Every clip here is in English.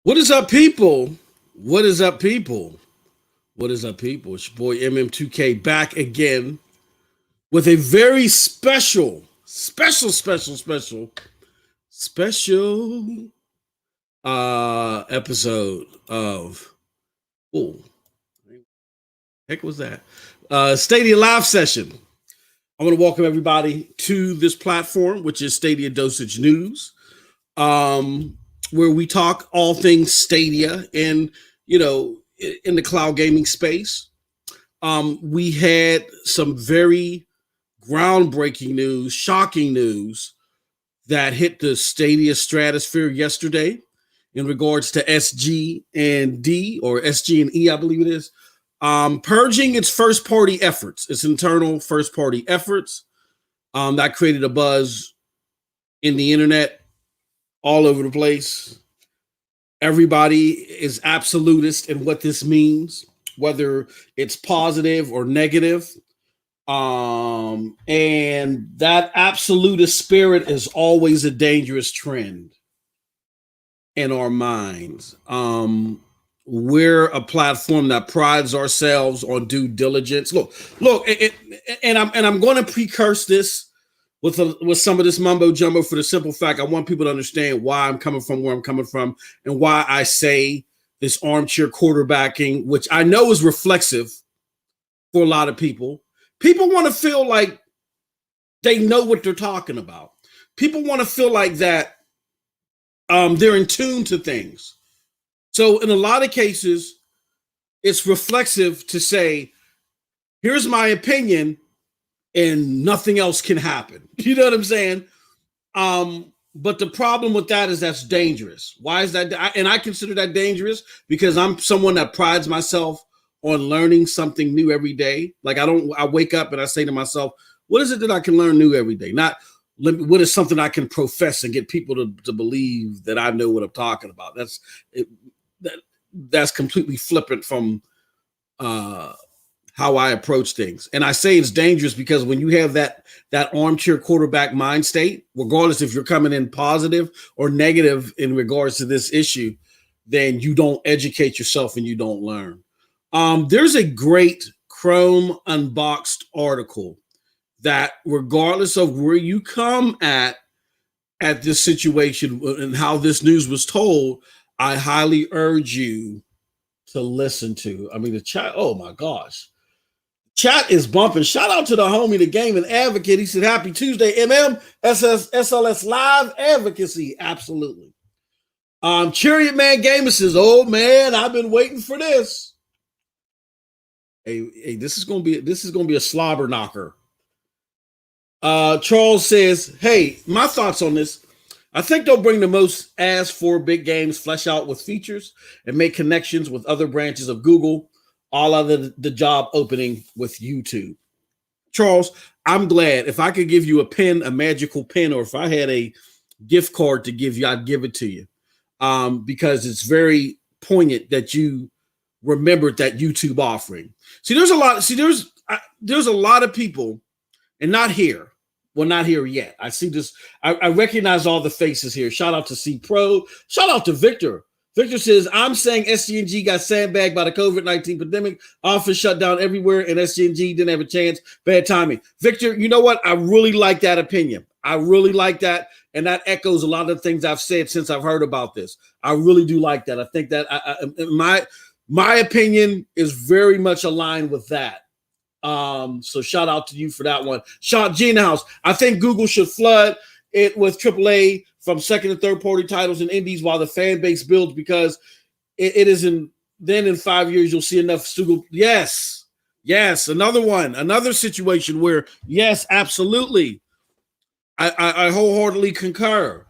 What is up, people? What is up, people? What is up, people? It's your boy MM2K back again with a very special episode of heck was that? Stadia live session. I want to welcome everybody to this platform, which is StadiaDosage News. Where we talk all things Stadia and, in the cloud gaming space. We had some very groundbreaking news, shocking news that hit the Stadia stratosphere yesterday in regards to SG&D or SG&E, I believe it is, purging its first-party efforts, its internal first-party efforts. That created a buzz in the internet all over the place. Everybody is absolutist in what this means, whether it's positive or negative. And that absolutist spirit is always a dangerous trend in our minds. We're a platform that prides ourselves on due diligence. Look, and I'm going to precurse this with some of this mumbo jumbo for the simple fact I want people to understand why I'm coming from where I'm coming from and why I say this armchair quarterbacking, which I know is reflexive for a lot of people. People want to feel like they know what they're talking about. People want to feel like that they're in tune to things. So in a lot of cases, it's reflexive to say, here's my opinion, and nothing else can happen. You know what I'm saying? But the problem with that is that's dangerous. Why is that? And I consider that dangerous because I'm someone that prides myself on learning something new every day. Like I wake up and I say to myself, what is it that I can learn new every day? Not what is something I can profess and get people to believe that I know what I'm talking about. That's completely flippant from how I approach things. And I say it's dangerous because when you have that armchair quarterback mind state, regardless if you're coming in positive or negative in regards to this issue, then you don't educate yourself and you don't learn. There's a great Chrome Unboxed article that regardless of where you come at this situation and how this news was told, I highly urge you to listen to. I mean, the chat, oh my gosh. Chat is bumping. Shout out to the homie, the gaming advocate. He said, happy Tuesday, SLS live advocacy. Absolutely. Chariot Man Gamer says, oh man, I've been waiting for this. Hey, this is gonna be a slobber knocker. Charles says, hey, my thoughts on this. I think they'll bring the most asked for big games, flesh out with features, and make connections with other branches of Google, all out of the job opening with YouTube. Charles, I'm glad. If I could give you a pen, a magical pen, or if I had a gift card to give you, I'd give it to you. Because it's very poignant that you remembered that YouTube offering. See, there's a lot of people, and not here. Well, not here yet. I see this. I recognize all the faces here. Shout out to C Pro. Shout out to Victor. Victor says, I'm saying SG&G got sandbagged by the COVID-19 pandemic. Office shut down everywhere, and SG&G didn't have a chance. Bad timing. Victor, you know what? I really like that opinion. I really like that, and that echoes a lot of the things I've said since I've heard about this. I really do like that. I think that my opinion is very much aligned with that. So shout out to you for that one. Sean G in the house. I think Google should flood it with AAA from second and third party titles and indies while the fan base builds, because it isn't. Then in 5 years you'll see enough. Yes, another situation where yes, absolutely, I wholeheartedly concur.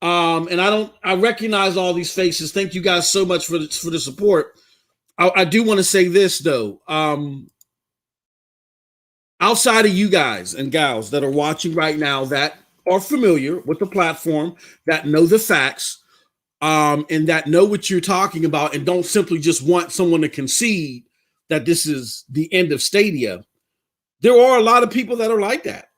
And I recognize all these faces. Thank you guys so much for the support. I do want to say this though. Outside of you guys and gals that are watching right now that are familiar with the platform, that know the facts, and that know what you're talking about and don't simply just want someone to concede that this is the end of Stadia, there are a lot of people that are like that.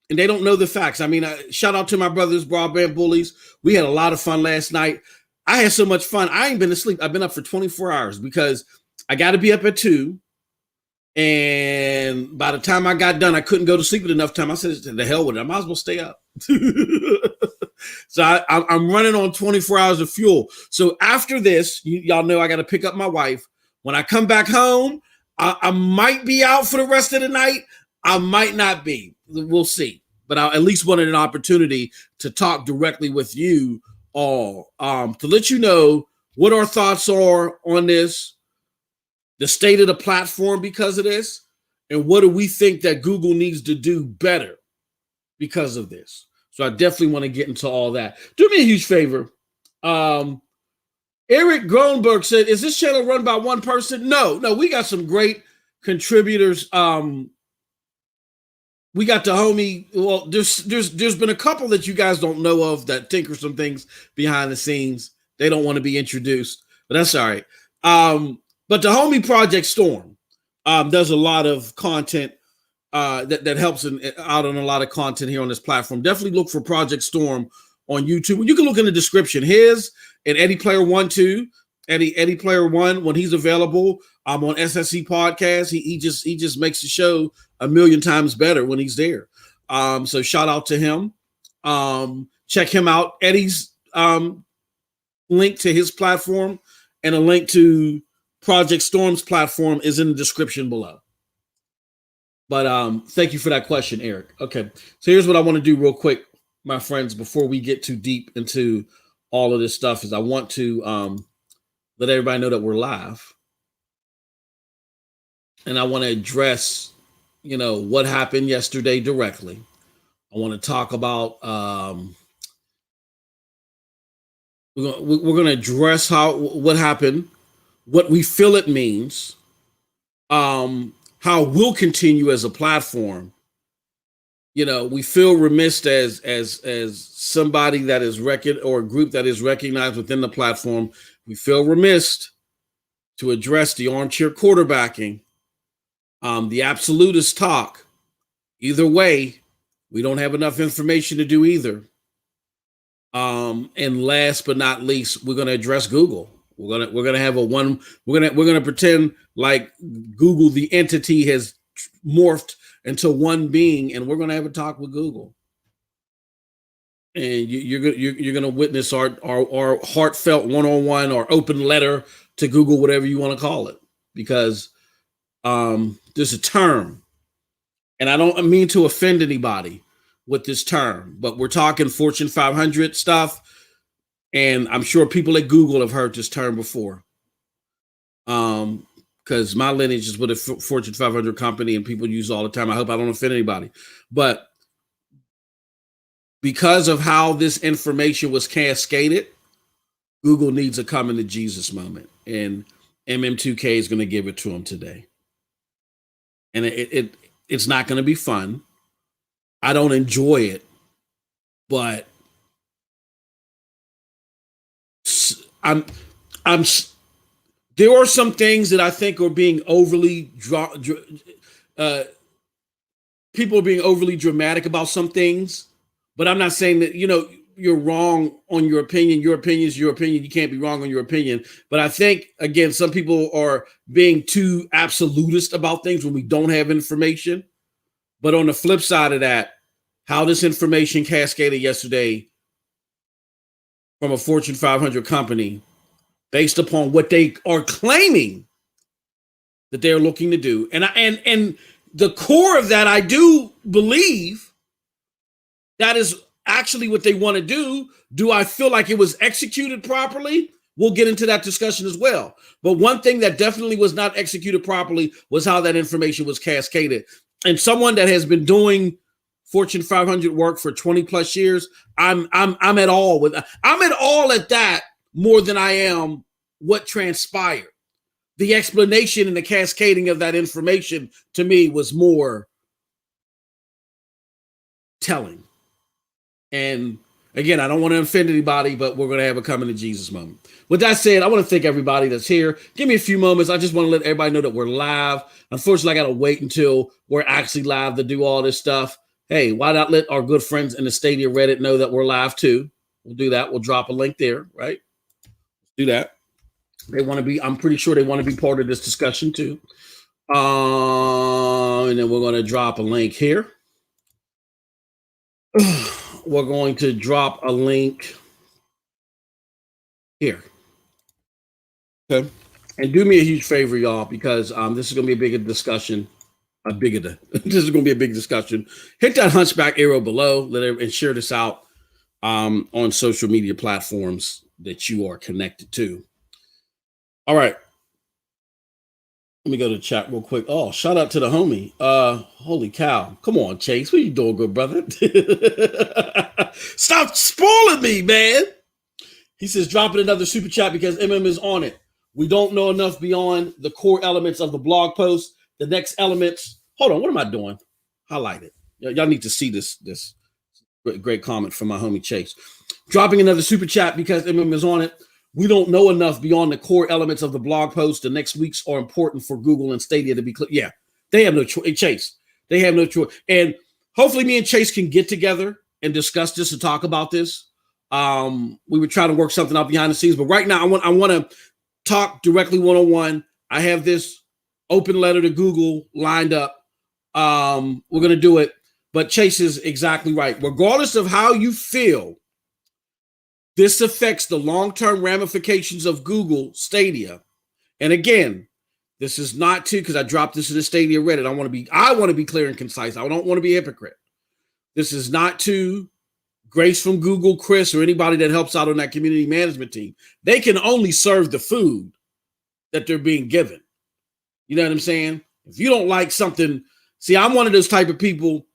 And they don't know the facts. I mean, shout out to my brothers, Broadband Bullies. We had a lot of fun last night. I had so much fun. I ain't been asleep. I've been up for 24 hours because I got to be up at 2. And by the time I got done, I couldn't go to sleep at enough time. I said, the hell with it. I might as well stay up. So I'm running on 24 hours of fuel. So after this, y'all know I got to pick up my wife. When I come back home, I might be out for the rest of the night. I might not be. We'll see. But I at least wanted an opportunity to talk directly with you all, to let you know what our thoughts are on this, the state of the platform because of this, and what do we think that Google needs to do better because of this. So I definitely want to get into all that. Do me a huge favor. Eric Gronberg said, is this channel run by one person? No, we got some great contributors. We got the homie. Well, there's been a couple that you guys don't know of that tinker some things behind the scenes. They don't want to be introduced, but that's all right. But the homie Project Storm does a lot of content that helps out on a lot of content here on this platform. Definitely look for Project Storm on YouTube. You can look in the description. His and Eddie Player One too. Eddie Player One, when he's available, on SSC Podcast. He just makes the show a million times better when he's there. So shout out to him. Check him out. Eddie's link to his platform and a link to Project Storm's platform is in the description below. But thank you for that question, Eric. Okay, so here's what I want to do real quick, my friends, before we get too deep into all of this stuff, is I want to let everybody know that we're live. And I want to address, what happened yesterday directly. I want to talk about, we're going to address what happened, what we feel it means, how we'll continue as a platform. We feel remiss as somebody that is or a group that is recognized within the platform. We feel remiss to address the armchair quarterbacking, the absolutist talk. Either way, we don't have enough information to do either. And last but not least, we're going to address Google. We're gonna have we're gonna pretend like Google, the entity, has morphed into one being, and we're gonna have a talk with Google. And you're gonna witness our heartfelt one-on-one or open letter to Google, whatever you want to call it, because there's a term, and I don't mean to offend anybody with this term, but we're talking Fortune 500 stuff. And I'm sure people at Google have heard this term before. Because my lineage is with a Fortune 500 company and people use it all the time. I hope I don't offend anybody. But because of how this information was cascaded, Google needs a coming to Jesus moment. And MM2K is going to give it to them today. And it's not going to be fun. I don't enjoy it. But there are some things that I think are being overly people are being overly dramatic about some things, but I'm not saying that, you're wrong on your opinion. Your opinion is your opinion. You can't be wrong on your opinion. But I think, again, some people are being too absolutist about things when we don't have information. But on the flip side of that, how this information cascaded yesterday from a Fortune 500 company based upon what they are claiming that they're looking to do. And the core of that, I do believe that is actually what they want to do. Do I feel like it was executed properly? We'll get into that discussion as well. But one thing that definitely was not executed properly was how that information was cascaded. And someone that has been doing Fortune 500 work for 20 plus years, I'm at all at that more than I am what transpired. The explanation and the cascading of that information to me was more telling. And again, I don't want to offend anybody, but we're going to have a coming to Jesus moment. With that said, I want to thank everybody that's here. Give me a few moments. I just want to let everybody know that we're live. Unfortunately, I got to wait until we're actually live to do all this stuff. Hey, why not let our good friends in the Stadia Reddit know that we're live too? We'll do that. We'll drop a link there, right? Do that. They want to be, I'm pretty sure they want to be part of this discussion too. And then we're going to drop a link here. We're going to drop a link here. Okay. And do me a huge favor, y'all, because this is going to be a bigger discussion. This is going to be a big discussion. Hit that hunchback arrow below and share this out on social media platforms that you are connected to. All right. Let me go to the chat real quick. Oh, shout out to the homie. Holy cow. Come on, Chase. What are you doing, good brother? Stop spoiling me, man. He says, dropping another super chat because MM is on it. We don't know enough beyond the core elements of the blog post. The next elements. Hold on. What am I doing? Highlight it. Y'all need to see this great comment from my homie Chase. Dropping another super chat because MM is on it. We don't know enough beyond the core elements of the blog post. The next weeks are important for Google and Stadia to be clear. Yeah, they have no choice. Chase, they have no choice. And hopefully me and Chase can get together and discuss this and talk about this. We were trying to work something out behind the scenes, but right now I want to talk directly one-on-one. I have this open letter to Google lined up. We're going to do it, but Chase is exactly right. Regardless of how you feel, this affects the long-term ramifications of Google Stadia. And again, this is not to, because I dropped this in the Stadia Reddit. I want to be clear and concise. I don't want to be a hypocrite. This is not to Grace from Google, Chris, or anybody that helps out on that community management team. They can only serve the food that they're being given. You know what I'm saying? If you don't like something, see, I'm one of those type of people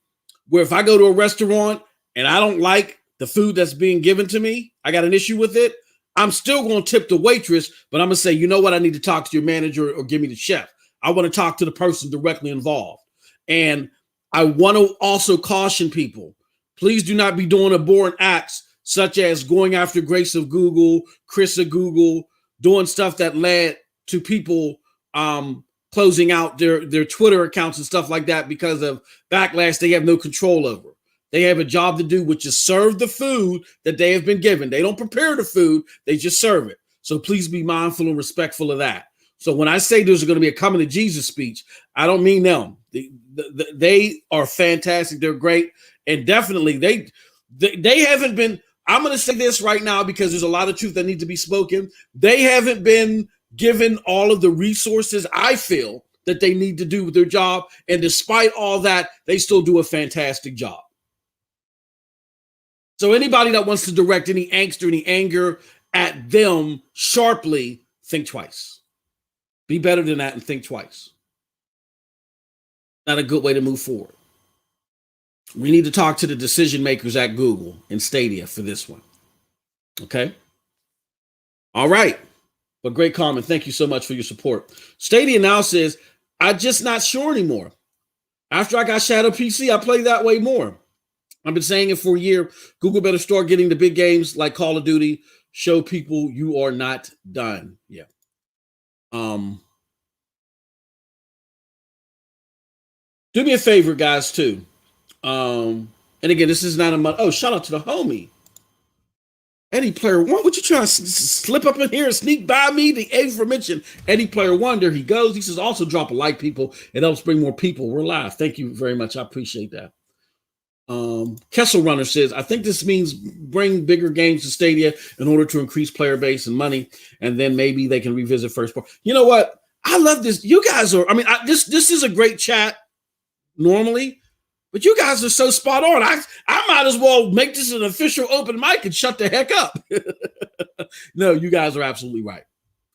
where if I go to a restaurant and I don't like the food that's being given to me, I got an issue with it, I'm still going to tip the waitress, but I'm going to say, you know what? I need to talk to your manager or give me the chef. I want to talk to the person directly involved. And I want to also caution people, please do not be doing abhorrent acts such as going after Grace of Google, Chris of Google, doing stuff that led to people closing out their Twitter accounts and stuff like that because of backlash they have no control over. They have a job to do, which is serve the food that they have been given. They don't prepare the food, they just serve it. So please be mindful and respectful of that. So when I say there's going to be a coming to Jesus speech, I don't mean them. They are fantastic. They're great. And definitely they haven't been, I'm going to say this right now because there's a lot of truth that needs to be spoken. They haven't been given all of the resources I feel that they need to do with their job. And despite all that, they still do a fantastic job. So anybody that wants to direct any angst or any anger at them sharply, think twice. Be better than that and think twice. Not a good way to move forward. We need to talk to the decision makers at Google and Stadia for this one. Okay? All right. But great comment. Thank you so much for your support. Stadia now says, I'm just not sure anymore. After I got Shadow PC, I play that way more. I've been saying it for a year. Google better start getting the big games like Call of Duty. Show people you are not done. Yeah. Do me a favor, guys, too. And again, this is not a shout out to the homie. Eddie Player One. What you trying to slip up in here and sneak by me? The aforementioned Eddie Player One. There he goes. He says, also drop a like, people. It helps bring more people. We're live. Thank you very much. I appreciate that. Kessel Runner says, I think this means bring bigger games to Stadia in order to increase player base and money, and then maybe they can revisit first part. You know what? I love this. You guys are, this is a great chat normally, but you guys are so spot on. I might as well make this an official open mic and shut the heck up. No, you guys are absolutely right.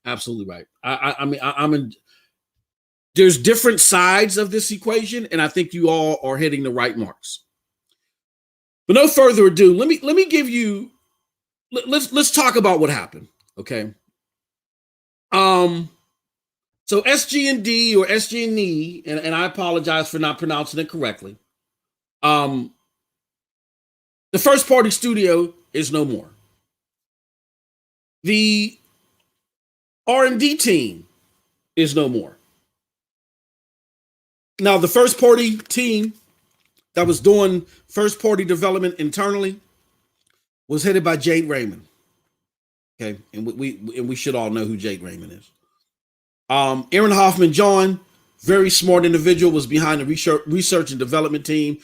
Absolutely right. I'm in. There's different sides of this equation, and I think you all are hitting the right marks. But no further ado, let me give you. Let's talk about what happened. Okay. So SG&D or SG&E, and I apologize for not pronouncing it correctly. The first party studio is no more. The R&D team is no more. Now, the first party team that was doing first party development internally was headed by Jade Raymond. Okay, and we should all know who Jake Raymond is. Aaron Hoffman joined. Very smart individual, was behind the research and development team.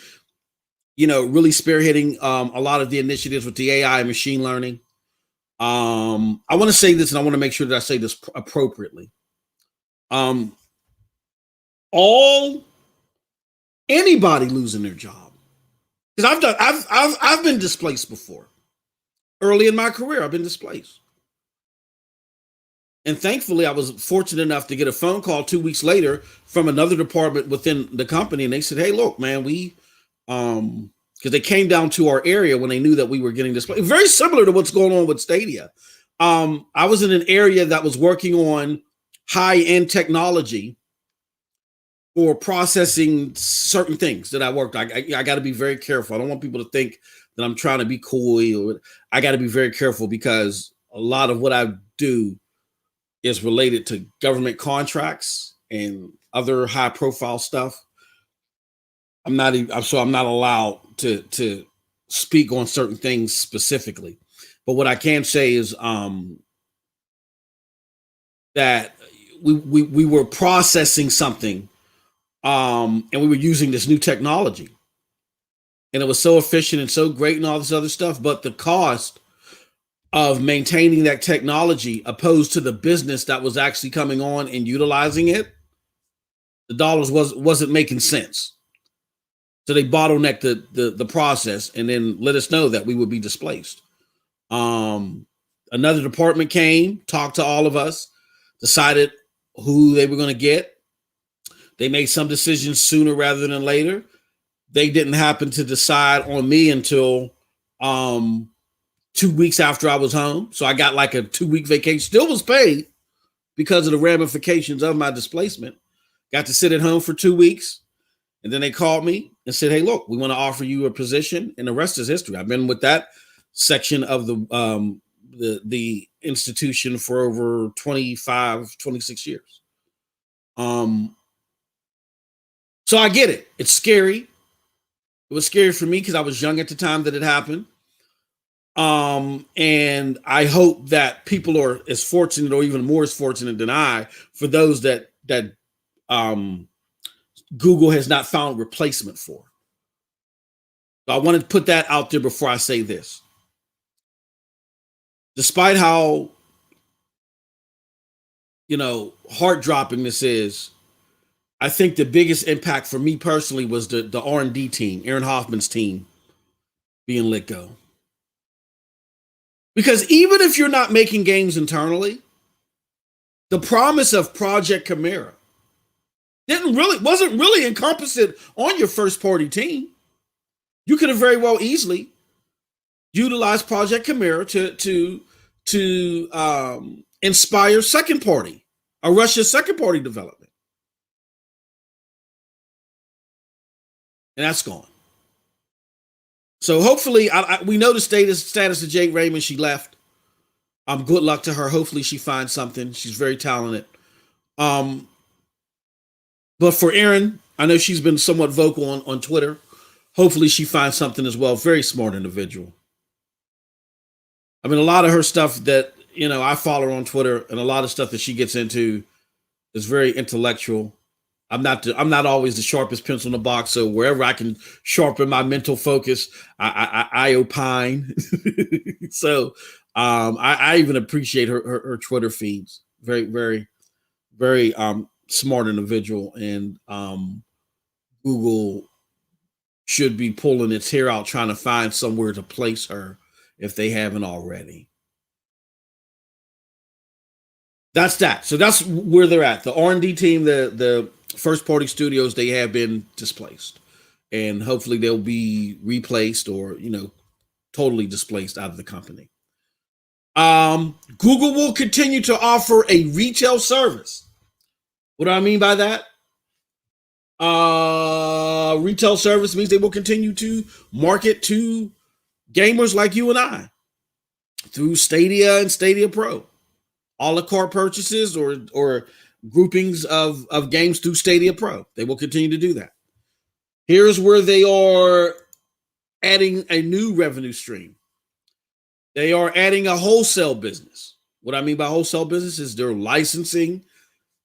Really spearheading a lot of the initiatives with the AI and machine learning. I want to say this, and I want to make sure that I say this appropriately. Anybody losing their job, because I've been displaced before. Early in my career, I've been displaced. And thankfully, I was fortunate enough to get a phone call 2 weeks later from another department within the company. And they said, hey, look, man, because they came down to our area when they knew that we were getting displaced. Very similar to what's going on with Stadia. I was in an area that was working on high-end technology for processing certain things that I worked. I got to be very careful. I don't want people to think that I'm trying to be coy, or I got to be very careful, because a lot of what I do is related to government contracts and other high profile stuff. I'm not allowed to speak on certain things specifically. But what I can say is that we were processing something, and we were using this new technology, and it was so efficient and so great and all this other stuff. But the cost of maintaining that technology opposed to the business that was actually coming on and utilizing it, the dollars wasn't making sense. So they bottlenecked the process and then let us know that we would be displaced. Another department came, talked to all of us, decided who they were going to get. They made some decisions sooner rather than later. They didn't happen to decide on me until 2 weeks after I was home. So I got like a 2-week vacation, still was paid because of the ramifications of my displacement. Got to sit at home for 2 weeks. And then they called me and said, hey, look, we want to offer you a position. And the rest is history. I've been with that section of the institution for over 25, 26 years. So I get it. It's scary. It was scary for me because I was young at the time that it happened. And I hope that people are as fortunate or even more as fortunate than I, for those that Google has not found replacement for. So I want to put that out there before I say this. Despite how, heart-dropping this is, I think the biggest impact for me personally was the R&D team, Aaron Hoffman's team, being let go. Because even if you're not making games internally, the promise of Project Chimera wasn't really encompassed on your first party team. You could have very well easily utilized Project Chimera to inspire second party, or Russia's second party development. And that's gone. So hopefully, we know the status of Jake Raymond. She left. Good luck to her. Hopefully she finds something. She's very talented. But for Erin, I know she's been somewhat vocal on Twitter. Hopefully she finds something as well. Very smart individual. I mean, a lot of her stuff that, I follow her on Twitter, and a lot of stuff that she gets into is very intellectual. I'm not always the sharpest pencil in the box. So wherever I can sharpen my mental focus, I opine. So I even appreciate her Twitter feeds. Very, very, very smart individual. And Google should be pulling its hair out trying to find somewhere to place her if they haven't already. That's that. So that's where they're at. The R&D team, the first party studios, they have been displaced, and hopefully they'll be replaced or, totally displaced out of the company. Google will continue to offer a retail service. What do I mean by that? Retail service means they will continue to market to gamers like you and I through Stadia and Stadia Pro. A la carte purchases or groupings of games through Stadia Pro. They will continue to do that. Here's where they are adding a new revenue stream. They are adding a wholesale business. What I mean by wholesale business is they're licensing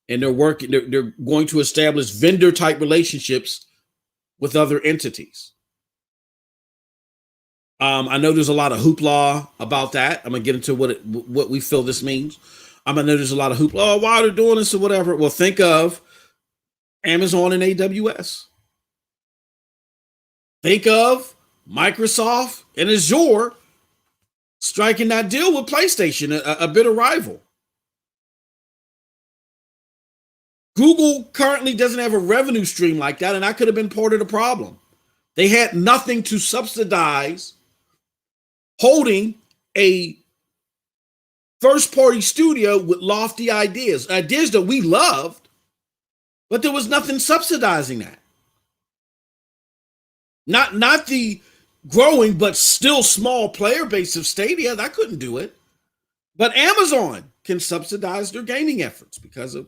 and they're working, they're going to establish vendor type relationships with other entities. I know there's a lot of hoopla about that. I'm gonna get into what we feel this means. I know there's a lot of hoopla. Oh, why they're doing this or whatever. Well, think of Amazon and AWS. Think of Microsoft and Azure striking that deal with PlayStation, a bitter rival. Google currently doesn't have a revenue stream like that, and that could have been part of the problem. They had nothing to subsidize holding a first-party studio with lofty ideas that we loved, but there was nothing subsidizing that. Not the growing but still small player base of Stadia. That couldn't do it. But Amazon can subsidize their gaming efforts because of,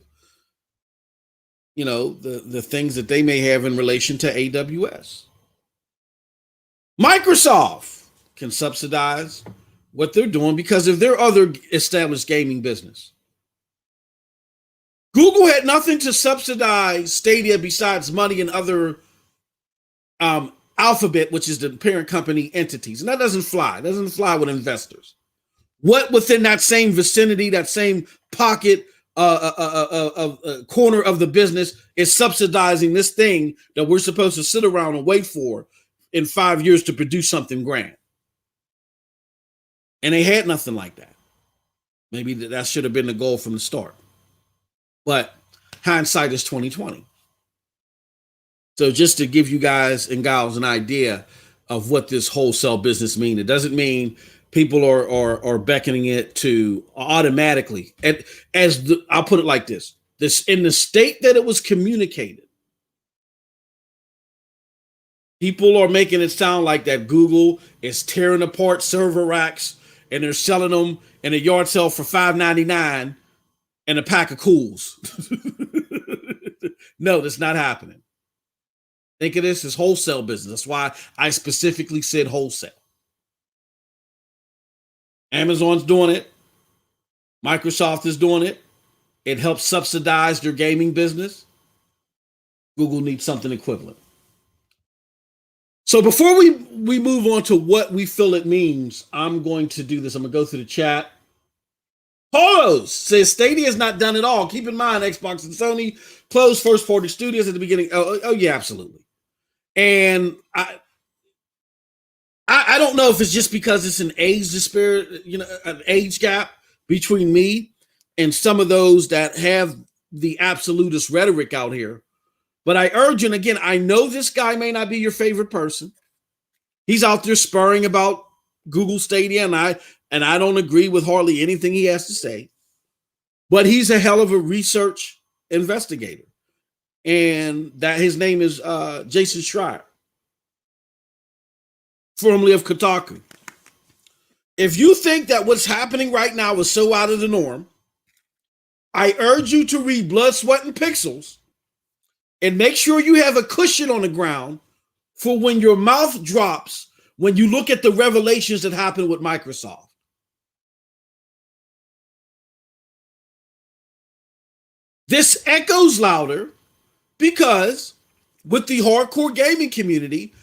the things that they may have in relation to AWS. Microsoft can subsidize what they're doing because of their other established gaming business. Google had nothing to subsidize Stadia besides money and other Alphabet, which is the parent company entities. And that doesn't fly. It doesn't fly with investors. What within that same vicinity, that same pocket, corner of the business is subsidizing this thing that we're supposed to sit around and wait for in 5 years to produce something grand? And they had nothing like that. Maybe that should have been the goal from the start. But hindsight is 2020. So just to give you guys and gals an idea of what this wholesale business means, it doesn't mean people are beckoning it to automatically. And I'll put it like this: in the state that it was communicated, people are making it sound like that Google is tearing apart server racks and they're selling them in a yard sale for $5.99 and a pack of cools. No, that's not happening. Think of this as wholesale business. That's why I specifically said wholesale. Amazon's doing it. Microsoft is doing it. It helps subsidize their gaming business. Google needs something equivalent. So before we move on to what we feel it means, I'm going to do this. I'm going to go through the chat. Pause says Stadia is not done at all. Keep in mind, Xbox and Sony closed first-party studios at the beginning. Oh yeah, absolutely. And I don't know if it's just because it's an age disparity, an age gap between me and some of those that have the absolutist rhetoric out here. But I urge, and again, I know this guy may not be your favorite person. He's out there spurring about Google Stadia, and I don't agree with hardly anything he has to say. But he's a hell of a research investigator. And that his name is Jason Schreier, formerly of Kotaku. If you think that what's happening right now is so out of the norm, I urge you to read Blood, Sweat, and Pixels and make sure you have a cushion on the ground for when your mouth drops when you look at the revelations that happened with Microsoft. This echoes louder because with the hardcore gaming community,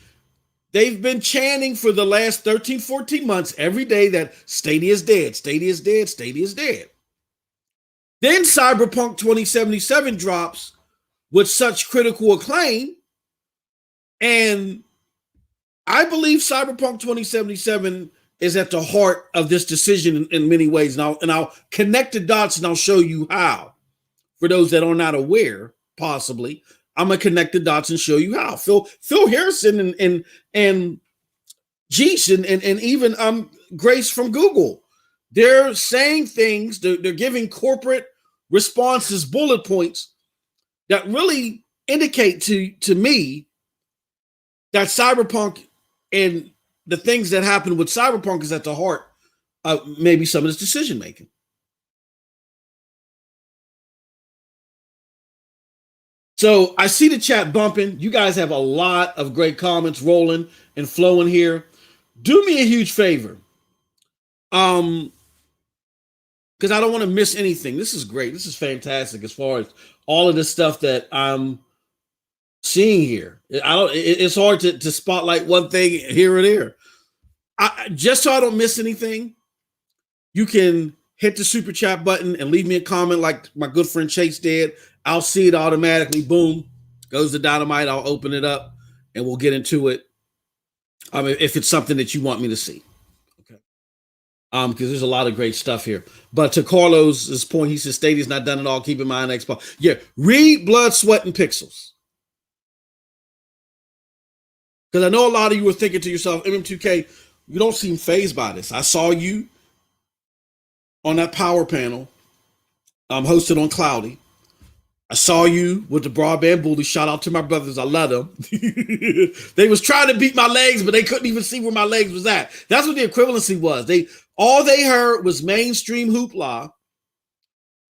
they've been chanting for the last 13, 14 months every day that Stadia is dead, Stadia is dead, Stadia is dead. Then Cyberpunk 2077 drops with such critical acclaim. And I believe Cyberpunk 2077 is at the heart of this decision in many ways. And I'll connect the dots and I'll show you how. For those that are not aware, possibly, I'm gonna connect the dots and show you how. Phil Harrison and Jeesh and even Grace from Google, they're saying things. They're giving corporate responses, bullet points that really indicate to me that Cyberpunk and the things that happen with Cyberpunk is at the heart of maybe some of this decision making. So I see the chat bumping. You guys have a lot of great comments rolling and flowing here. Do me a huge favor. Because I don't want to miss anything. This is great. This is fantastic as far as all of this stuff that I'm seeing here. It's hard to spotlight one thing here or there. Just so I don't miss anything, you can hit the super chat button and leave me a comment like my good friend Chase did. I'll see it automatically. Boom, goes the dynamite. I'll open it up and we'll get into it. I mean, if it's something that you want me to see. Okay. Because there's a lot of great stuff here. But to Carlos's point, he says Stadia's not done it all. Keep in mind, Xbox. Yeah, read Blood, Sweat, and Pixels. Because I know a lot of you were thinking to yourself, MM2K, you don't seem fazed by this. I saw you on that power panel hosted on Cloudy. I saw you with the broadband bully. Shout out to my brothers. I love them. They was trying to beat my legs, but they couldn't even see where my legs was at. That's what the equivalency was. All they heard was mainstream hoopla,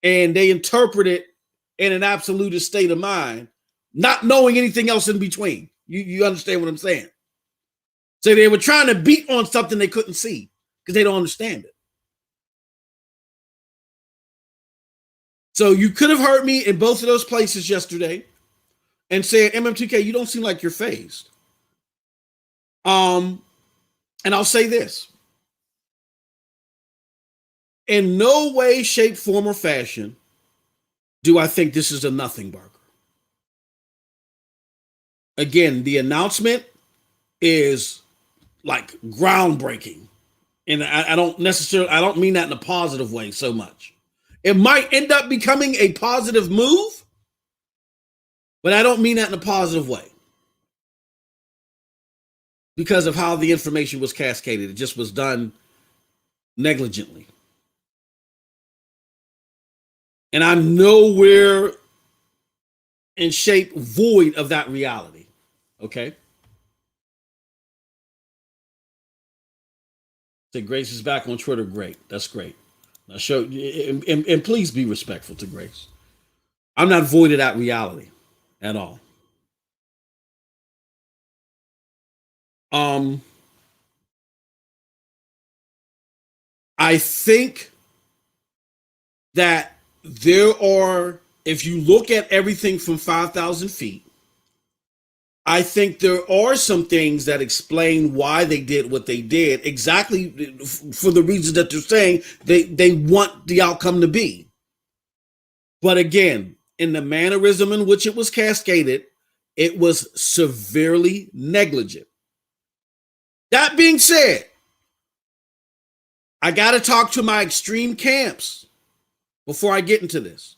and they interpreted in an absolute state of mind, not knowing anything else in between. You understand what I'm saying? So they were trying to beat on something they couldn't see because they don't understand it. So you could have heard me in both of those places yesterday and said, MM2K, you don't seem like you're fazed. And I'll say this. In no way, shape, form, or fashion do I think this is a nothing burger. Again, the announcement is like groundbreaking. And I don't mean that in a positive way so much. It might end up becoming a positive move, but I don't mean that in a positive way because of how the information was cascaded. It just was done negligently. And I'm nowhere in shape void of that reality. Okay. So Grace is back on Twitter. Great. That's great. Now show and please be respectful to Grace. I'm not void of that reality at all. I think that there are, if you look at everything from 5,000 feet, I think there are some things that explain why they did what they did, exactly for the reasons that they're saying they want the outcome to be. But again, in the mannerism in which it was cascaded, it was severely negligent. That being said, I got to talk to my extreme camps before I get into this.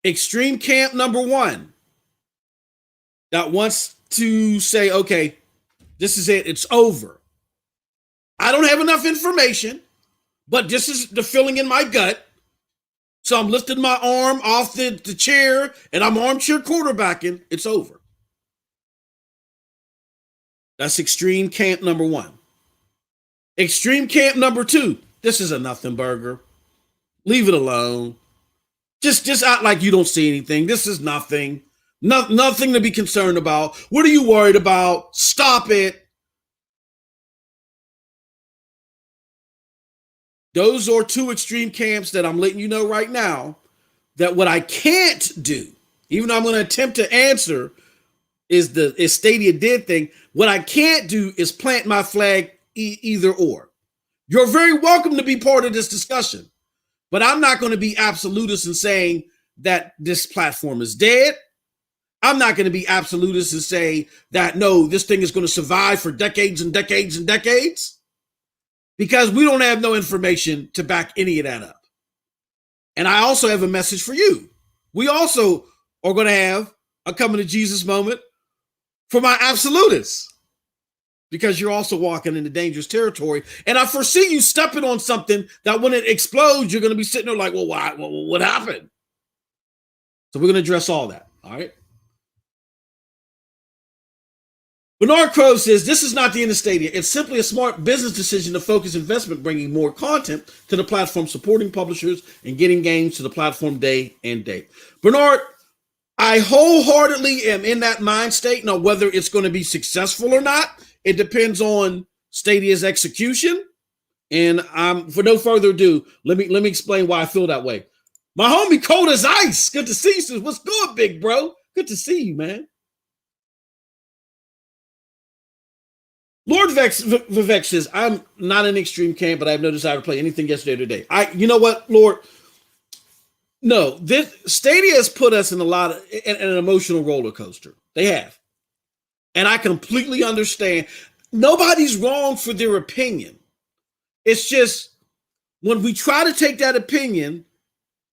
Extreme camp number one that wants to say, okay, this is it. It's over. I don't have enough information, but this is the feeling in my gut. So I'm lifting my arm off the chair and I'm armchair quarterbacking. It's over. That's extreme camp number one. Extreme camp number two. This is a nothing burger. Leave it alone. Just act like you don't see anything. This is nothing. Nothing to be concerned about. What are you worried about? Stop it. Those are two extreme camps that I'm letting you know right now that what I can't do, even though I'm going to attempt to answer, is Stadia did thing. What I can't do is plant my flag either or. You're very welcome to be part of this discussion, but I'm not going to be absolutist in saying that this platform is dead. I'm not going to be absolutist and say that, no, this thing is going to survive for decades and decades and decades, because we don't have no information to back any of that up. And I also have a message for you. We also are going to have a coming to Jesus moment for my absolutists, because you're also walking into dangerous territory. And I foresee you stepping on something that when it explodes, you're going to be sitting there like, well, why? What happened? So we're going to address all that. All right. Bernard Crow says, this is not the end of Stadia. It's simply a smart business decision to focus investment, bringing more content to the platform, supporting publishers, and getting games to the platform day and date. Bernard, I wholeheartedly am in that mind state. Now, whether it's going to be successful or not, it depends on Stadia's execution. And for no further ado, let me explain why I feel that way. My homie cold as ice. Good to see you. What's good, big bro? Good to see you, man. Lord Vivek says, I'm not an extreme camp, but I have no desire to play anything yesterday or today. You know what, Lord? No, this Stadia has put us in an emotional roller coaster. They have. And I completely understand. Nobody's wrong for their opinion. It's just when we try to take that opinion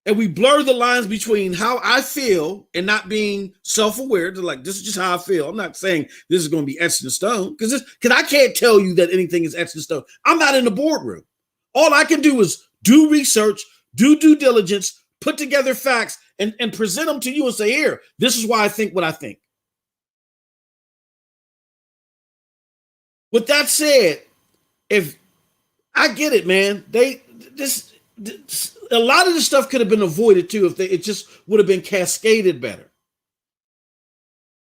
and we blur the lines between how I feel and not being self-aware, to like, this is just how I feel. I'm not saying this is going to be etched in stone because I can't tell you that anything is etched in stone. I'm not in the boardroom. All I can do is do research, do due diligence, put together facts, and present them to you and say, here, this is why I think what I think. With that said, if I get it, man, a lot of this stuff could have been avoided too if it just would have been cascaded better.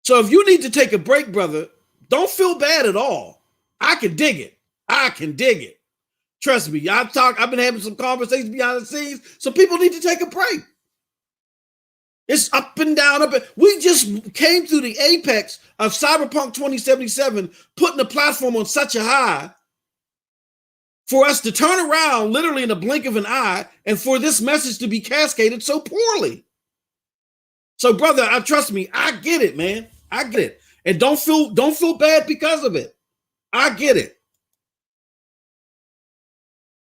So if you need to take a break, brother, don't feel bad at all. I can dig it. I can dig it. Trust me. I've been having some conversations behind the scenes. So people need to take a break. It's up and down, we just came through the apex of Cyberpunk 2077, putting the platform on such a high for us to turn around literally in the blink of an eye and for this message to be cascaded so poorly. So, brother, trust me, I get it, man. I get it. And don't feel bad because of it. I get it.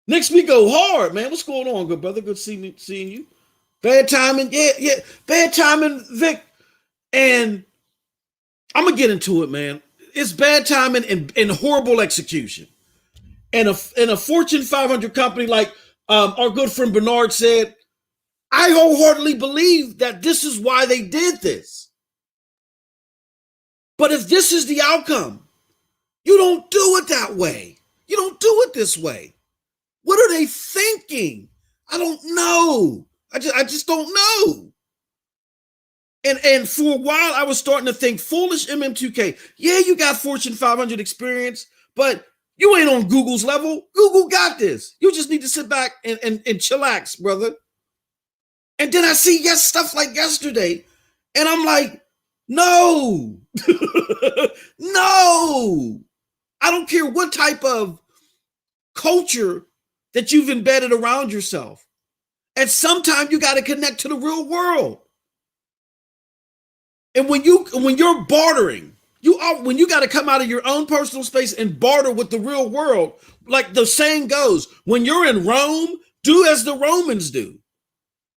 Next we go hard, man. What's going on, good brother? Good seeing you. Bad timing, yeah. Bad timing, Vic. And I'm going to get into it, man. It's bad timing and horrible execution. And a Fortune 500 company like our good friend Bernard said, I wholeheartedly believe that this is why they did this. But if this is the outcome, you don't do it that way. You don't do it this way. What are they thinking? I don't know. I just don't know. And for a while, I was starting to think foolish MM2K. Yeah, you got Fortune 500 experience, but you ain't on Google's level. Google got this. You just need to sit back and chillax, brother. And then I see stuff like yesterday, and I'm like, no, no. I don't care what type of culture that you've embedded around yourself. At some time, you got to connect to the real world. And when you're bartering, when you got to come out of your own personal space and barter with the real world, like the saying goes, when you're in Rome, do as the Romans do.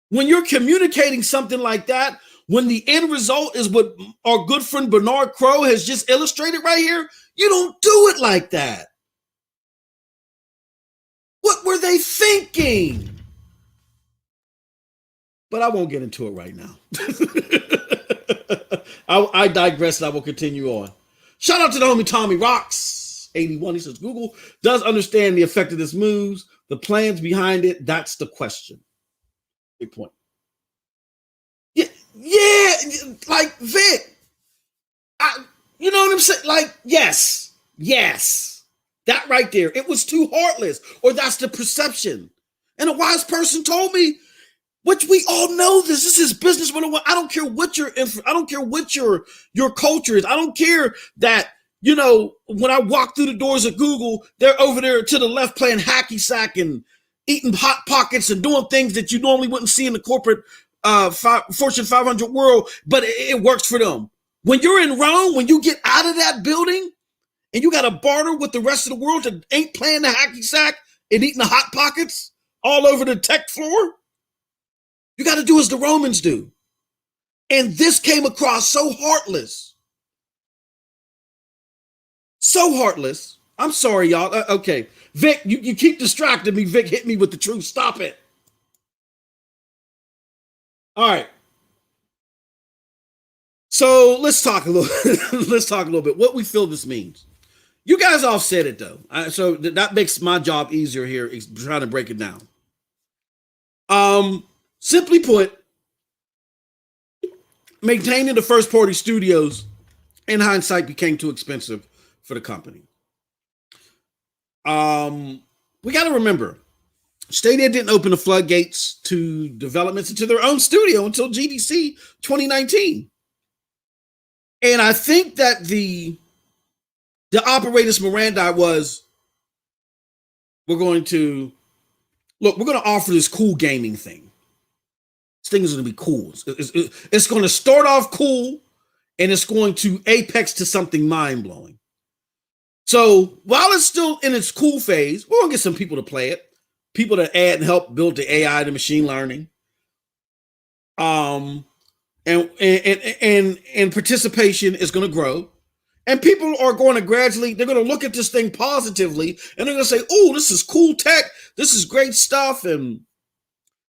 When you're communicating something like that, when the end result is what our good friend Bernard Crow has just illustrated right here, you don't do it like that. What were they thinking? But I won't get into it right now. I digress and I will continue on. Shout out to the homie Tommy Rocks 81. He says, Google does understand the effect of this moves, the plans behind it. That's the question. Big point. Yeah, like Vic. You know what I'm saying? Like, yes. That right there. It was too heartless, or that's the perception. And a wise person told me, which we all know this is business 101. I don't care what your culture is. I don't care that, when I walk through the doors of Google, they're over there to the left playing hacky sack and eating hot pockets and doing things that you normally wouldn't see in the corporate Fortune 500 world, but it works for them. When you're in Rome, when you get out of that building and you got to barter with the rest of the world that ain't playing the hacky sack and eating the hot pockets all over the tech floor, you got to do as the Romans do. And this came across so heartless. So heartless. I'm sorry, y'all. Okay. Vic, you keep distracting me. Vic, hit me with the truth. Stop it. All right. So let's talk a little bit. What we feel this means. You guys all said it though. So that makes my job easier here, trying to break it down. Simply put, maintaining the first-party studios, in hindsight, became too expensive for the company. we got to remember, Stadia didn't open the floodgates to developments into their own studio until GDC 2019. And I think that the operatus Mirandi was, we're going to offer this cool gaming thing. This thing is going to be cool. It's going to start off cool, and it's going to apex to something mind-blowing. So while it's still in its cool phase, we're going to get some people to play it, people to add and help build the AI, the machine learning. And participation is going to grow. And people are going to gradually, they're going to look at this thing positively, and they're going to say, oh, this is cool tech. This is great stuff. And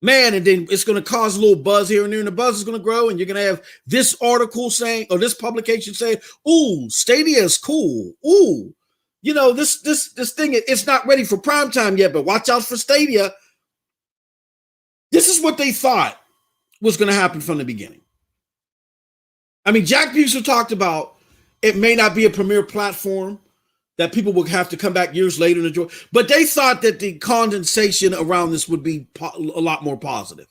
man, and then it's going to cause a little buzz here and there, and the buzz is going to grow, and you're going to have this article saying, or this publication saying, ooh, Stadia is cool. Ooh, you know, this thing, it's not ready for prime time yet, but watch out for Stadia. This is what they thought was going to happen from the beginning. I mean, Jack Buser talked about it may not be a premier platform that people will have to come back years later and enjoy, but they thought that the condensation around this would be a lot more positive.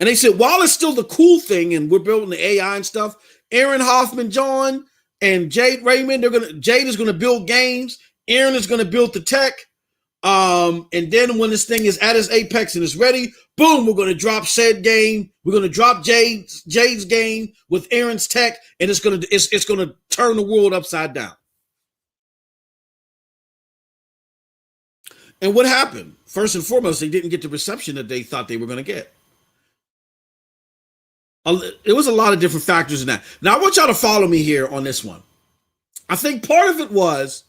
And they said, while it's still the cool thing and we're building the AI and stuff, Aaron Hoffman, John, and Jade Raymond, Jade is going to build games. Aaron is going to build the tech. And then when this thing is at its apex and it's ready, boom, we're going to drop said game. We're going to drop Jade's game with Aaron's tech, and it's going to turn the world upside down. And what happened? First and foremost, they didn't get the reception that they thought they were going to get. It was a lot of different factors in that. Now, I want y'all to follow me here on this one. I think part of it was,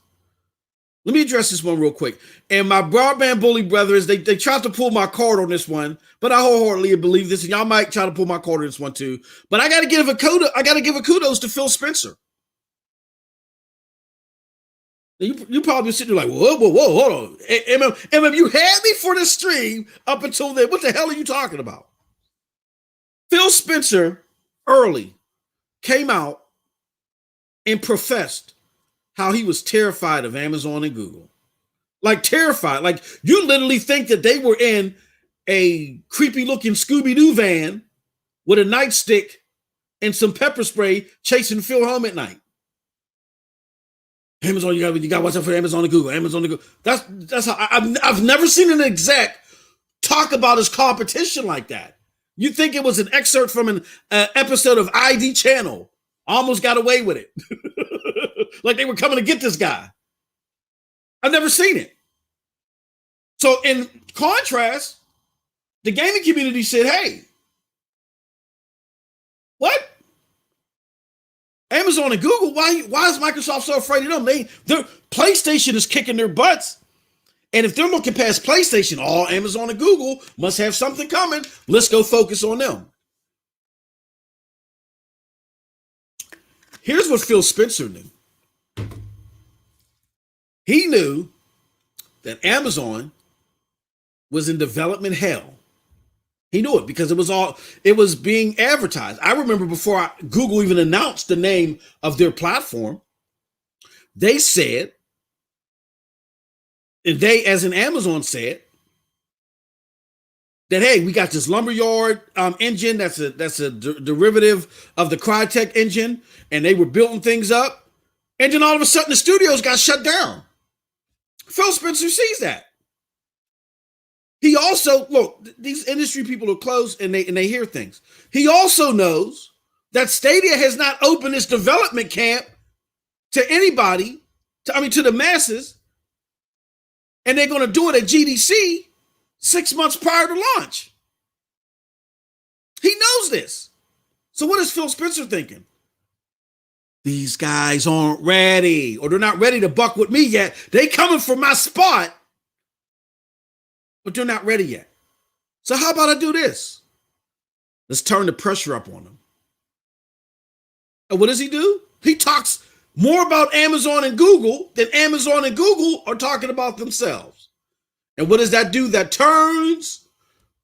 let me address this one real quick. And my broadband bully brothers, they tried to pull my card on this one, but I wholeheartedly believe this, and y'all might try to pull my card on this one too. But I got to give a kudos to Phil Spencer. You probably sitting there like, whoa, hold on. MM, you had me for the stream up until then. What the hell are you talking about? Phil Spencer early came out and professed how he was terrified of Amazon and Google. Like terrified. Like you literally think that they were in a creepy looking Scooby-Doo van with a nightstick and some pepper spray chasing Phil home at night. Amazon, you got to watch out for Amazon and Google. Amazon and Google. That's how I've never seen an exec talk about his competition like that. You think it was an excerpt from an episode of ID Channel. Almost got away with it. Like they were coming to get this guy. I've never seen it. So in contrast, the gaming community said, hey, what? Amazon and Google, why is Microsoft so afraid of them? Their PlayStation is kicking their butts. And if they're looking past PlayStation, Amazon and Google must have something coming. Let's go focus on them. Here's what Phil Spencer knew. He knew that Amazon was in development hell. He knew it because it was being advertised. I remember before Google even announced the name of their platform, they said, and they, as in Amazon said, that, hey, we got this lumberyard engine that's a derivative of the Crytek engine, and they were building things up, and then all of a sudden the studios got shut down. Phil Spencer sees that. He also, look, these industry people are close and they hear things. He also knows that Stadia has not opened its development camp to anybody, to the masses, and they're going to do it at GDC 6 months prior to launch. He knows this. So what is Phil Spencer thinking? These guys aren't ready, or they're not ready to buck with me yet. They coming for my spot, but they're not ready yet. So how about I do this? Let's turn the pressure up on them. And what does he do? He talks more about Amazon and Google than Amazon and Google are talking about themselves. And what does that do? That turns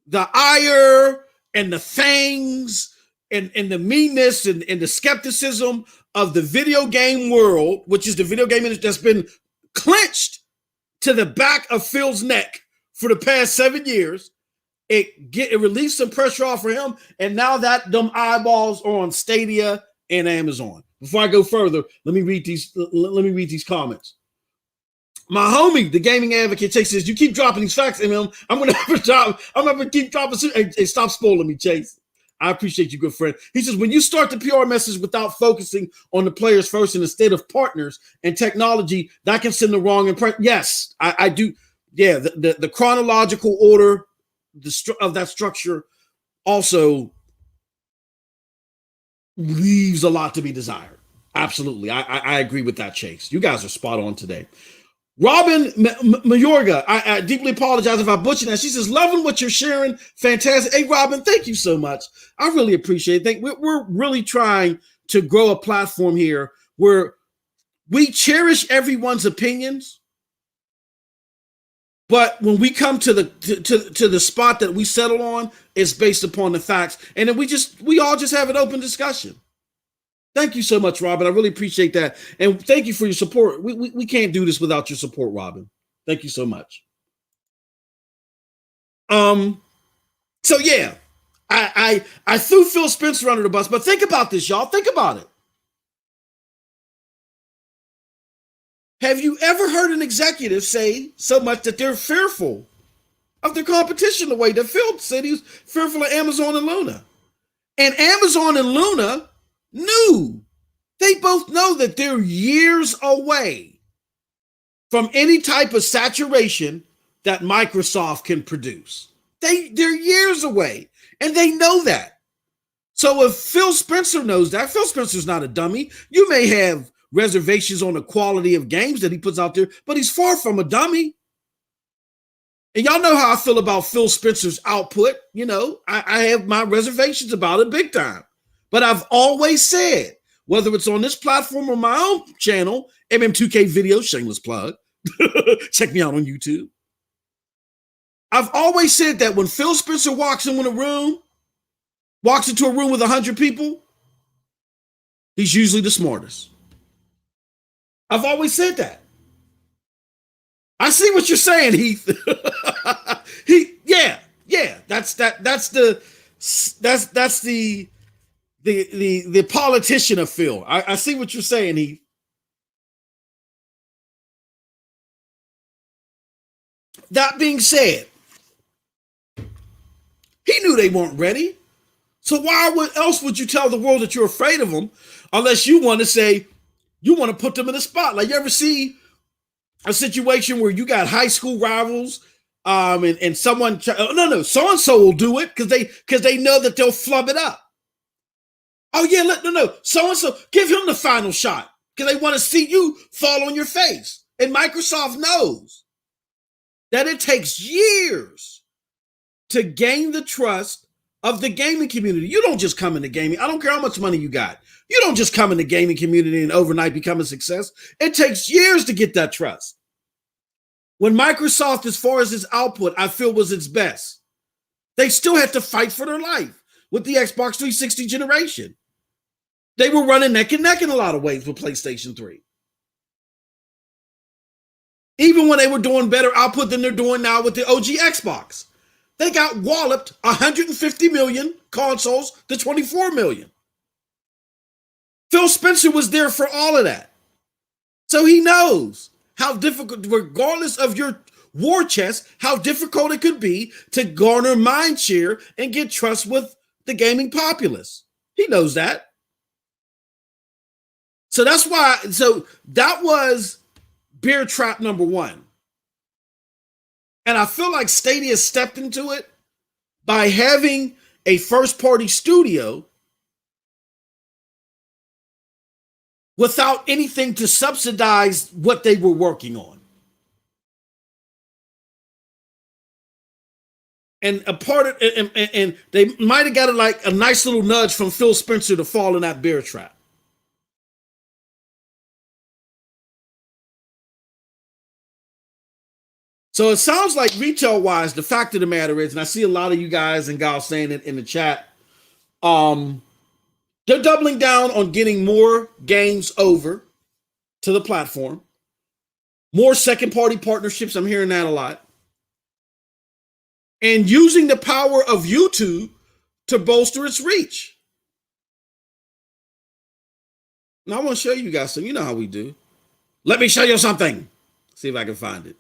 the ire and the fangs and the meanness and the skepticism of the video game world, which is the video game industry that's been clenched to the back of Phil's neck for the past 7 years. It released some pressure off for him, and now that them eyeballs are on Stadia and Amazon. Before I go further, let me read these comments. My homie, the gaming advocate, Chase says, "You keep dropping these facts, MM. I'm gonna keep dropping. Hey, stop spoiling me, Chase. I appreciate you, good friend." He says, "When you start the PR message without focusing on the players first and instead of partners and technology, that can send the wrong impression." Yes, I do. Yeah, the chronological order of that structure also leaves a lot to be desired. Absolutely, I agree with that, Chase. You guys are spot on today. Robin Mayorga, I deeply apologize if I butchered that. She says, "Loving what you're sharing. Fantastic." Hey, Robin, thank you so much. I really appreciate it. We're really trying to grow a platform here where we cherish everyone's opinions. But when we come to the spot that we settle on, it's based upon the facts. And then we all just have an open discussion. Thank you so much, Robin. I really appreciate that. And thank you for your support. We can't do this without your support, Robin. Thank you so much. So yeah, I threw Phil Spencer under the bus, but think about this, y'all. Think about it. Have you ever heard an executive say so much that they're fearful of their competition the way that Phil said he was fearful of Amazon and Luna? And Amazon and Luna knew. They both know that they're years away from any type of saturation that Microsoft can produce. They're years away, and they know that. So if Phil Spencer knows that, Phil Spencer's not a dummy. You may have reservations on the quality of games that he puts out there, but he's far from a dummy. And y'all know how I feel about Phil Spencer's output. You know, I have my reservations about it big time. But I've always said, whether it's on this platform or my own channel, MM2K Video, shameless plug, check me out on YouTube. I've always said that when Phil Spencer walks into a room with 100 people, he's usually the smartest. I've always said that. I see what you're saying, Heath. That's the politician of Phil. I see what you're saying, Heath. That being said, he knew they weren't ready. So why else would you tell the world that you're afraid of them unless you want to say you want to put them in the spotlight? You ever see a situation where you got high school rivals and someone so-and-so will do it because they know that they'll flub it up. Oh yeah, so-and-so, give him the final shot because they want to see you fall on your face. And Microsoft knows that it takes years to gain the trust of the gaming community. You don't just come into gaming. I don't care how much money you got. You don't just come in the gaming community and overnight become a success. It takes years to get that trust. When Microsoft, as far as its output, I feel was its best, they still had to fight for their life with the Xbox 360 generation. They were running neck and neck in a lot of ways with PlayStation 3. Even when they were doing better output than they're doing now with the OG Xbox. They got walloped 150 million consoles to 24 million. Phil Spencer was there for all of that. So he knows how difficult, regardless of your war chest, how difficult it could be to garner mind share and get trust with the gaming populace. He knows that. So that's why, that was bear trap number one. And I feel like Stadia stepped into it by having a first-party studio without anything to subsidize what they were working on. And a part of and they might have got like a nice little nudge from Phil Spencer to fall in that bear trap. So it sounds like retail-wise, the fact of the matter is, and I see a lot of you guys and gals saying it in the chat, they're doubling down on getting more games over to the platform. More second party partnerships. I'm hearing that a lot. And using the power of YouTube to bolster its reach. Now, I want to show you guys something. You know how we do. Let me show you something. See if I can find it.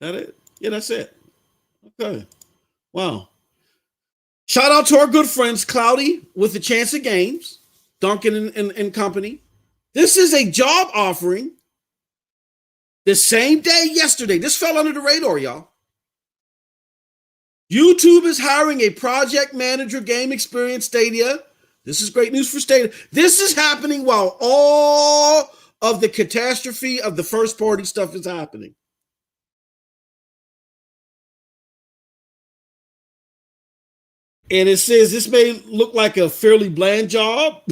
That it? Yeah, that's it. Okay. Wow. Shout out to our good friends, Cloudy with the Chance of Games, Duncan and company. This is a job offering the same day yesterday. This fell under the radar, y'all. YouTube is hiring a project manager, game experience, Stadia. This is great news for Stadia. This is happening while all of the catastrophe of the first party stuff is happening. And it says this may look like a fairly bland job.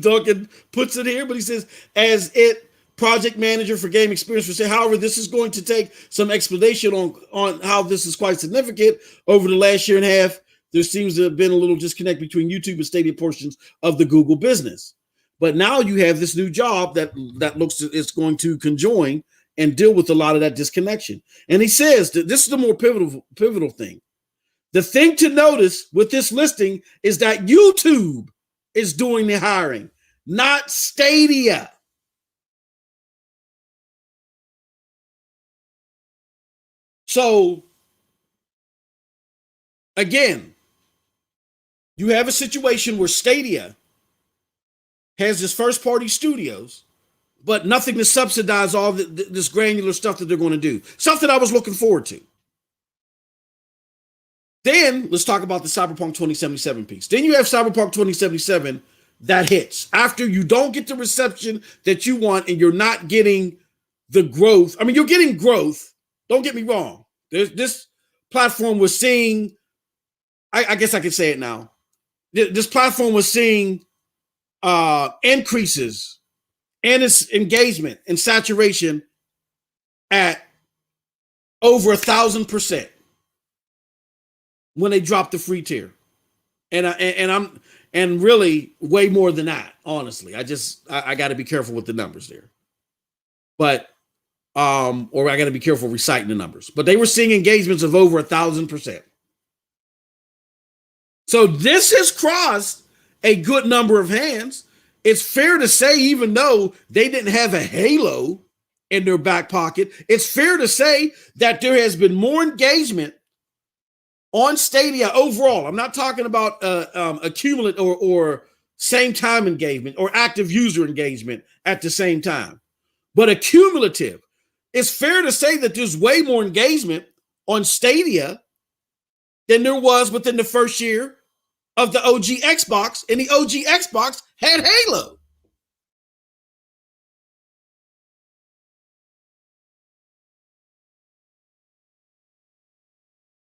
Duncan puts it here, but he says, as it project manager for game experience for say, however, this is going to take some explanation on how this is quite significant. Over the last year and a half, there seems to have been a little disconnect between YouTube and Stadia portions of the Google business. But now you have this new job that looks it's going to conjoin and deal with a lot of that disconnection. And he says that this is the more pivotal thing. The thing to notice with this listing is that YouTube is doing the hiring, not Stadia. So, again, you have a situation where Stadia has this first-party studios, but nothing to subsidize all this granular stuff that they're going to do. Something I was looking forward to. Then let's talk about the Cyberpunk 2077 piece. Then you have Cyberpunk 2077 that hits after you don't get the reception that you want and you're not getting the growth. I mean, you're getting growth. Don't get me wrong. This platform was seeing, I guess I can say it now. This platform was seeing increases in its engagement and saturation at over 1,000%. When they dropped the free tier, and really way more than that. Honestly, I got to be careful with the numbers there, but or I got to be careful reciting the numbers. But they were seeing engagements of over 1,000%. So this has crossed a good number of hands. It's fair to say, even though they didn't have a Halo in their back pocket, it's fair to say that there has been more engagement on Stadia overall. I'm not talking about accumulate or same time engagement or active user engagement at the same time, but accumulative. It's fair to say that there's way more engagement on Stadia than there was within the first year of the OG Xbox, and the OG Xbox had Halo.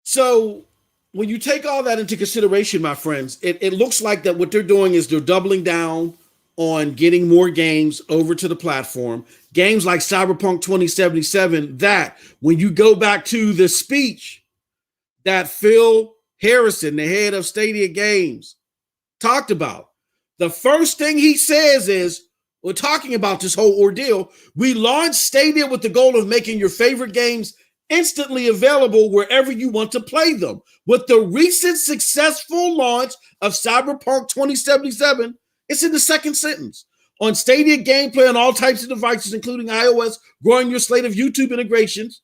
So when you take all that into consideration, my friends, it looks like that what they're doing is they're doubling down on getting more games over to the platform. Games like Cyberpunk 2077, that when you go back to the speech that Phil Harrison, the head of Stadia Games, talked about, the first thing he says is, we're talking about this whole ordeal. We launched Stadia with the goal of making your favorite games instantly available wherever you want to play them. With the recent successful launch of Cyberpunk 2077, it's in the second sentence. On Stadia gameplay on all types of devices, including iOS, growing your slate of YouTube integrations,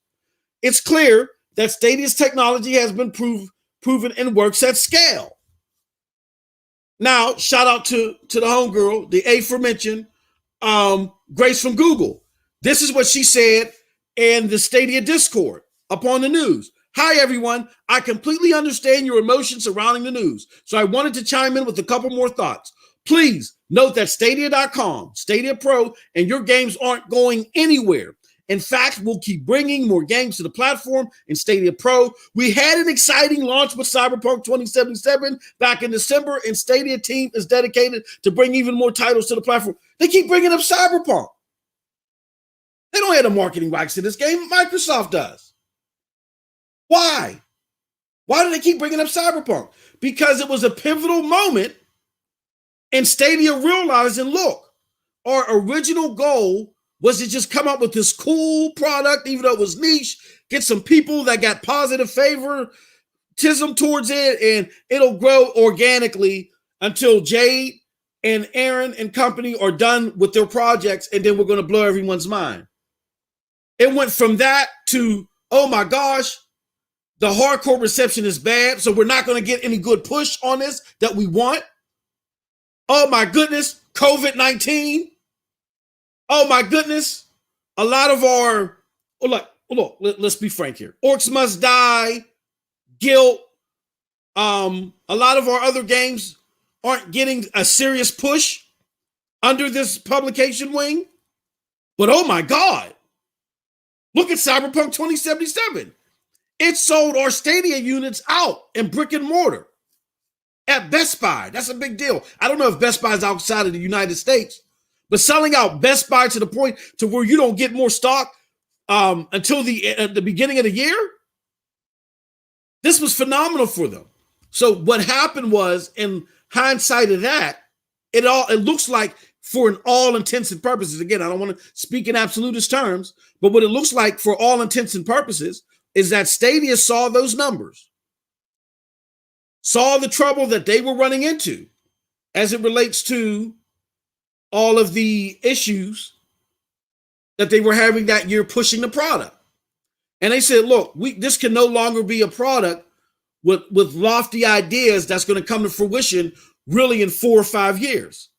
it's clear that Stadia's technology has been proven and works at scale. Now, shout out to the homegirl, the aforementioned Grace from Google. This is what she said in the Stadia Discord upon the news. Hi, everyone. I completely understand your emotions surrounding the news, so I wanted to chime in with a couple more thoughts. Please note that Stadia.com, Stadia Pro, and your games aren't going anywhere. In fact, we'll keep bringing more games to the platform in Stadia Pro. We had an exciting launch with Cyberpunk 2077 back in December, and Stadia team is dedicated to bring even more titles to the platform. They keep bringing up Cyberpunk. They don't have the marketing rights to this game. Microsoft does. Why? Why do they keep bringing up Cyberpunk? Because it was a pivotal moment and Stadia realizing, look, our original goal was to just come up with this cool product, even though it was niche, get some people that got positive favoritism towards it, and it'll grow organically until Jade and Aaron and company are done with their projects, and then we're going to blow everyone's mind. It went from that to, oh my gosh, the hardcore reception is bad, so we're not going to get any good push on this that we want. Oh my goodness, COVID-19. Oh my goodness, a lot of our, look, let's be frank here. Orcs Must Die, Guilt, a lot of our other games aren't getting a serious push under this publication wing. But oh my God, look at Cyberpunk 2077. It sold our Stadia units out in brick and mortar at Best Buy. That's a big deal. I don't know if Best Buy is outside of the United States, but selling out Best Buy to the point to where you don't get more stock until the beginning of the year, this was phenomenal for them. So what happened was, in hindsight of that, it looks like, for an all intents and purposes, again, I don't want to speak in absolutist terms, but what it looks like for all intents and purposes is that Stadia saw those numbers, saw the trouble that they were running into as it relates to all of the issues that they were having that year pushing the product. And they said, look, this can no longer be a product with lofty ideas that's going to come to fruition really in 4 or 5 years.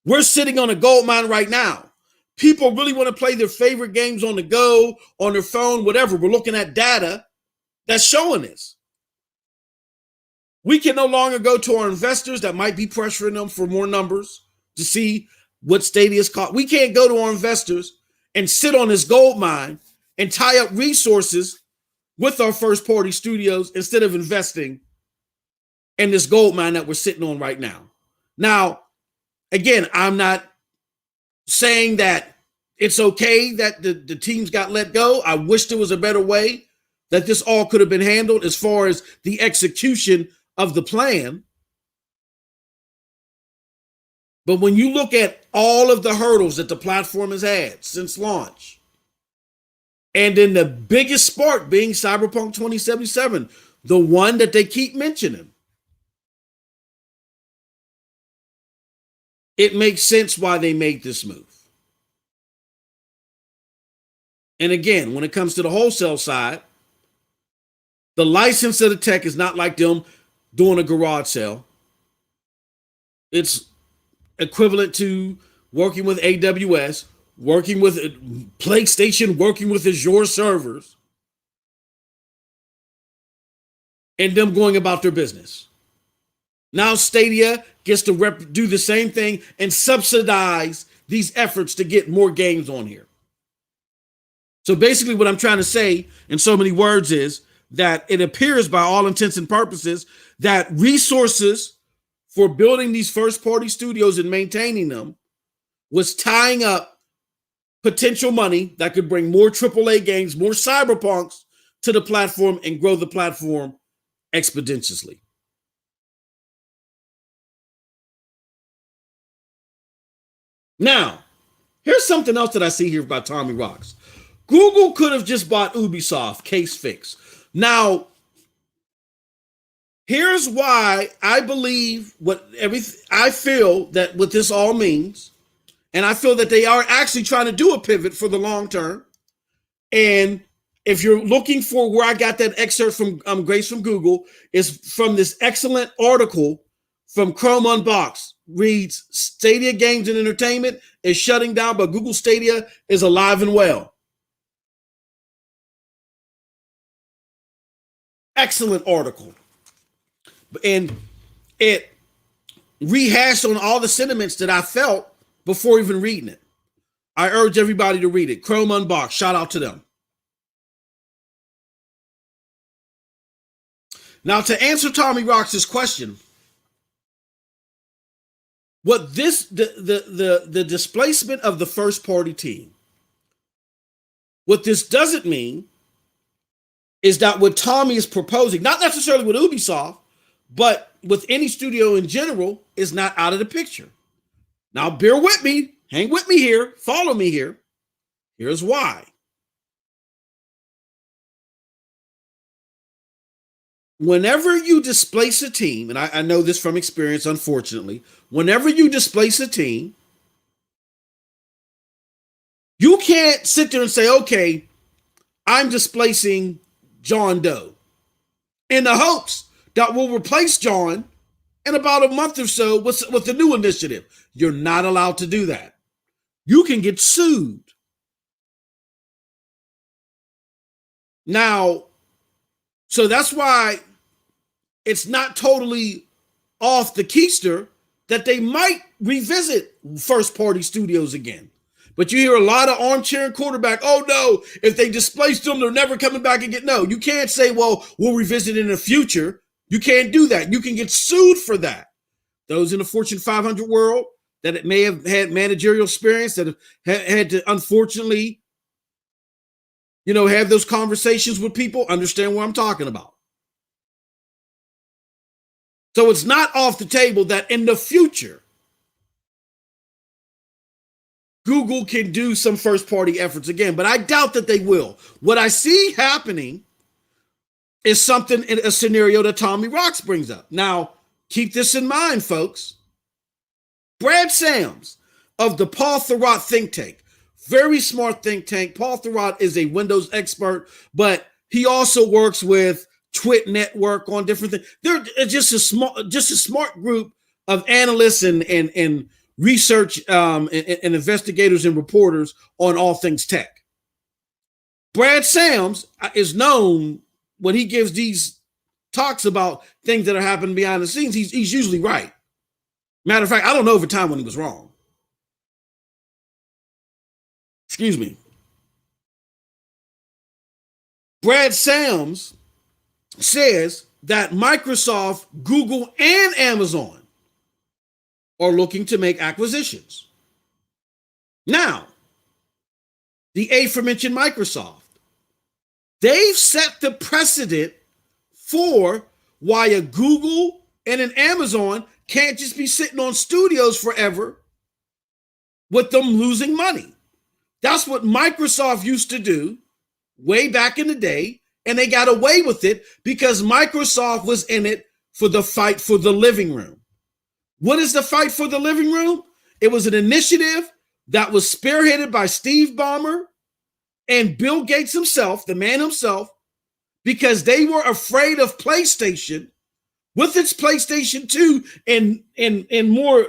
We're sitting on a gold mine right now. People really want to play their favorite games on the go, on their phone, whatever. We're looking at data that's showing this. We can no longer go to our investors that might be pressuring them for more numbers to see what Stadia's caught. We can't go to our investors and sit on this gold mine and tie up resources with our first party studios instead of investing in this gold mine that we're sitting on right now. Now, again, I'm not saying that it's okay that the teams got let go. I wish there was a better way that this all could have been handled as far as the execution of the plan. But when you look at all of the hurdles that the platform has had since launch, and then the biggest spark being Cyberpunk 2077, the one that they keep mentioning, it makes sense why they made this move. And again, when it comes to the wholesale side, the license of the tech is not like them doing a garage sale. It's equivalent to working with AWS, working with PlayStation, working with Azure servers, and them going about their business. Now Stadia gets to do the same thing and subsidize these efforts to get more games on here. So basically what I'm trying to say in so many words is that it appears, by all intents and purposes, that resources for building these first party studios and maintaining them was tying up potential money that could bring more AAA games, more Cyberpunks to the platform and grow the platform exponentially. Now, here's something else that I see here about Tommy Rocks. Google could have just bought Ubisoft, case fixed. Now, here's why I believe I feel that what this all means, and I feel that they are actually trying to do a pivot for the long term. And if you're looking for where I got that excerpt from Grace from Google, is from this excellent article from Chrome Unboxed. Reads, Stadia Games and Entertainment is shutting down, but Google Stadia is alive and well. Excellent article. And it rehashed on all the sentiments that I felt before even reading it. I urge everybody to read it. Chrome Unboxed, shout out to them. Now, to answer Tommy Rocks' question, what the displacement of the first party team, what this doesn't mean is that what Tommy is proposing, not necessarily with Ubisoft, but with any studio in general, is not out of the picture. Now, bear with me, hang with me here, follow me here. Here's why. Whenever you displace a team, and I know this from experience, unfortunately, whenever you displace a team, you can't sit there and say, okay, I'm displacing John Doe in the hopes that we'll replace John in about a month or so with the new initiative. You're not allowed to do that. You can get sued. Now, so that's why it's not totally off the keister that they might revisit first party studios again. But you hear a lot of armchair and quarterback, oh no, if they displaced them, they're never coming back again. No, you can't say, well, we'll revisit in the future. You can't do that. You can get sued for that. Those in the Fortune 500 world that it may have had managerial experience, that have had to, unfortunately, have those conversations with people, understand what I'm talking about. So it's not off the table that in the future, Google can do some first-party efforts again, but I doubt that they will. What I see happening is something in a scenario that Tommy Rocks brings up. Now, keep this in mind, folks. Brad Sams of the Paul Thurrott think tank, very smart think tank. Paul Thurrott is a Windows expert, but he also works with Twit Network on different things. They're just a smart group of analysts and research and investigators and reporters on all things tech. Brad Sams is known when he gives these talks about things that are happening behind the scenes. He's usually right. Matter of fact, I don't know of a time when he was wrong. Excuse me. Brad Sams says that Microsoft, Google, and Amazon are looking to make acquisitions. Now, the aforementioned Microsoft, they've set the precedent for why a Google and an Amazon can't just be sitting on studios forever with them losing money. That's what Microsoft used to do way back in the day, and they got away with it because Microsoft was in it for the fight for the living room. What is the fight for the living room? It was an initiative that was spearheaded by Steve Ballmer and Bill Gates himself, the man himself, because they were afraid of PlayStation with its PlayStation 2 and more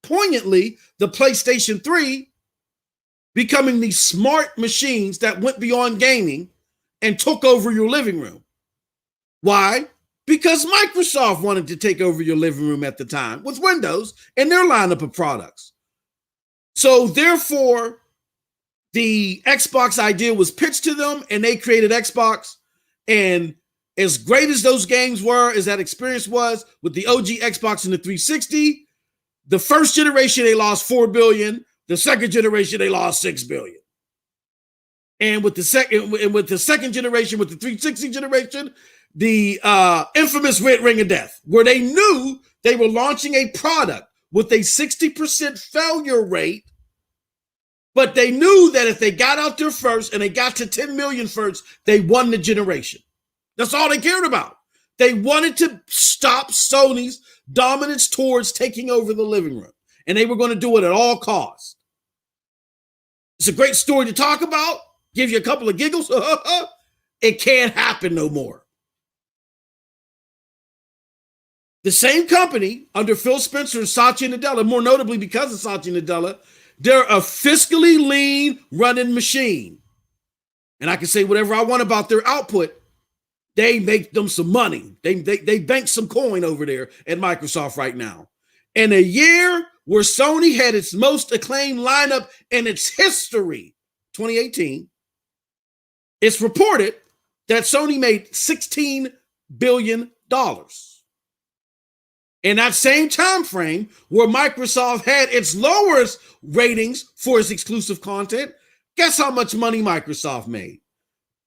poignantly, the PlayStation 3 becoming these smart machines that went beyond gaming and took over your living room. Why? Because Microsoft wanted to take over your living room at the time with Windows and their lineup of products. So therefore, the Xbox idea was pitched to them and they created Xbox. And as great as those games were, as that experience was with the OG Xbox and the 360, the first generation, they lost $4 billion. The second generation, they lost $6 billion. And with the second generation, with the 360 generation, the infamous red ring of death, where they knew they were launching a product with a 60% failure rate, but they knew that if they got out there first and they got to 10 million first, they won the generation. That's all they cared about. They wanted to stop Sony's dominance towards taking over the living room, and they were going to do it at all costs. It's a great story to talk about, give you a couple of giggles. It can't happen no more. The same company under Phil Spencer and Satya Nadella, more notably because of Satya Nadella, they're a fiscally lean running machine. And I can say whatever I want about their output. They make them some money. They bank some coin over there at Microsoft right now. In a year where Sony had its most acclaimed lineup in its history, 2018, it's reported that Sony made $16 billion. In that same time frame where Microsoft had its lowest ratings for its exclusive content, guess how much money Microsoft made?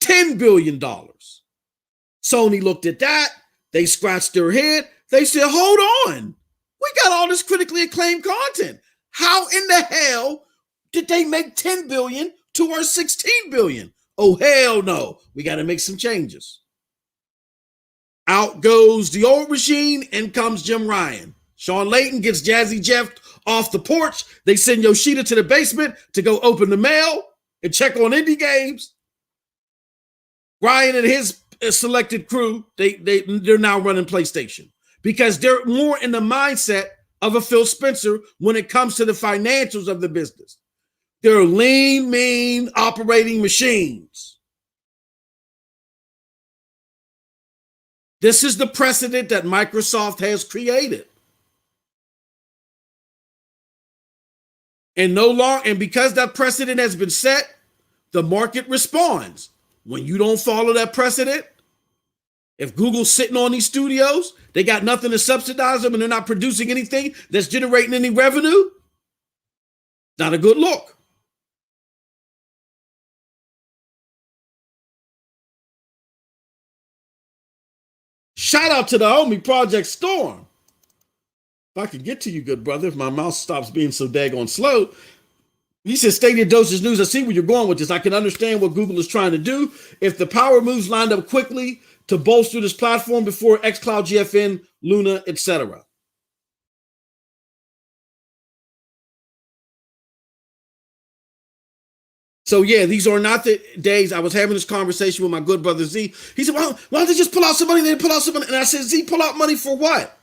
$10 billion. Sony looked at that. They scratched their head. They said, hold on. We got all this critically acclaimed content. How in the hell Did they make 10 billion to our 16 billion? Oh, hell no. We got to make some changes. Out goes the old regime, in comes Jim Ryan. Sean Layton gets Jazzy Jeff off the porch. They send Yoshida to the basement to go open the mail and check on indie games. Ryan and his selected crew, they're now running PlayStation because they're more in the mindset of a Phil Spencer when it comes to the financials of the business. They're lean, mean operating machines. This is the precedent that Microsoft has created. And because that precedent has been set, the market responds. When you don't follow that precedent, if Google's sitting on these studios, they got nothing to subsidize them and they're not producing anything that's generating any revenue, not a good look. Shout out to the homie Project Storm. If I can get to you, good brother, if my mouse stops being so daggone slow. He says, StadiaDosage News, I see where you're going with this. I can understand what Google is trying to do. If the power moves lined up quickly to bolster this platform before Xcloud, GFN, Luna, etc. So yeah, these are not the days. I was having this conversation with my good brother Z. He said, well, why don't they just pull out some money? They pull out some money. And I said, Z, pull out money for what?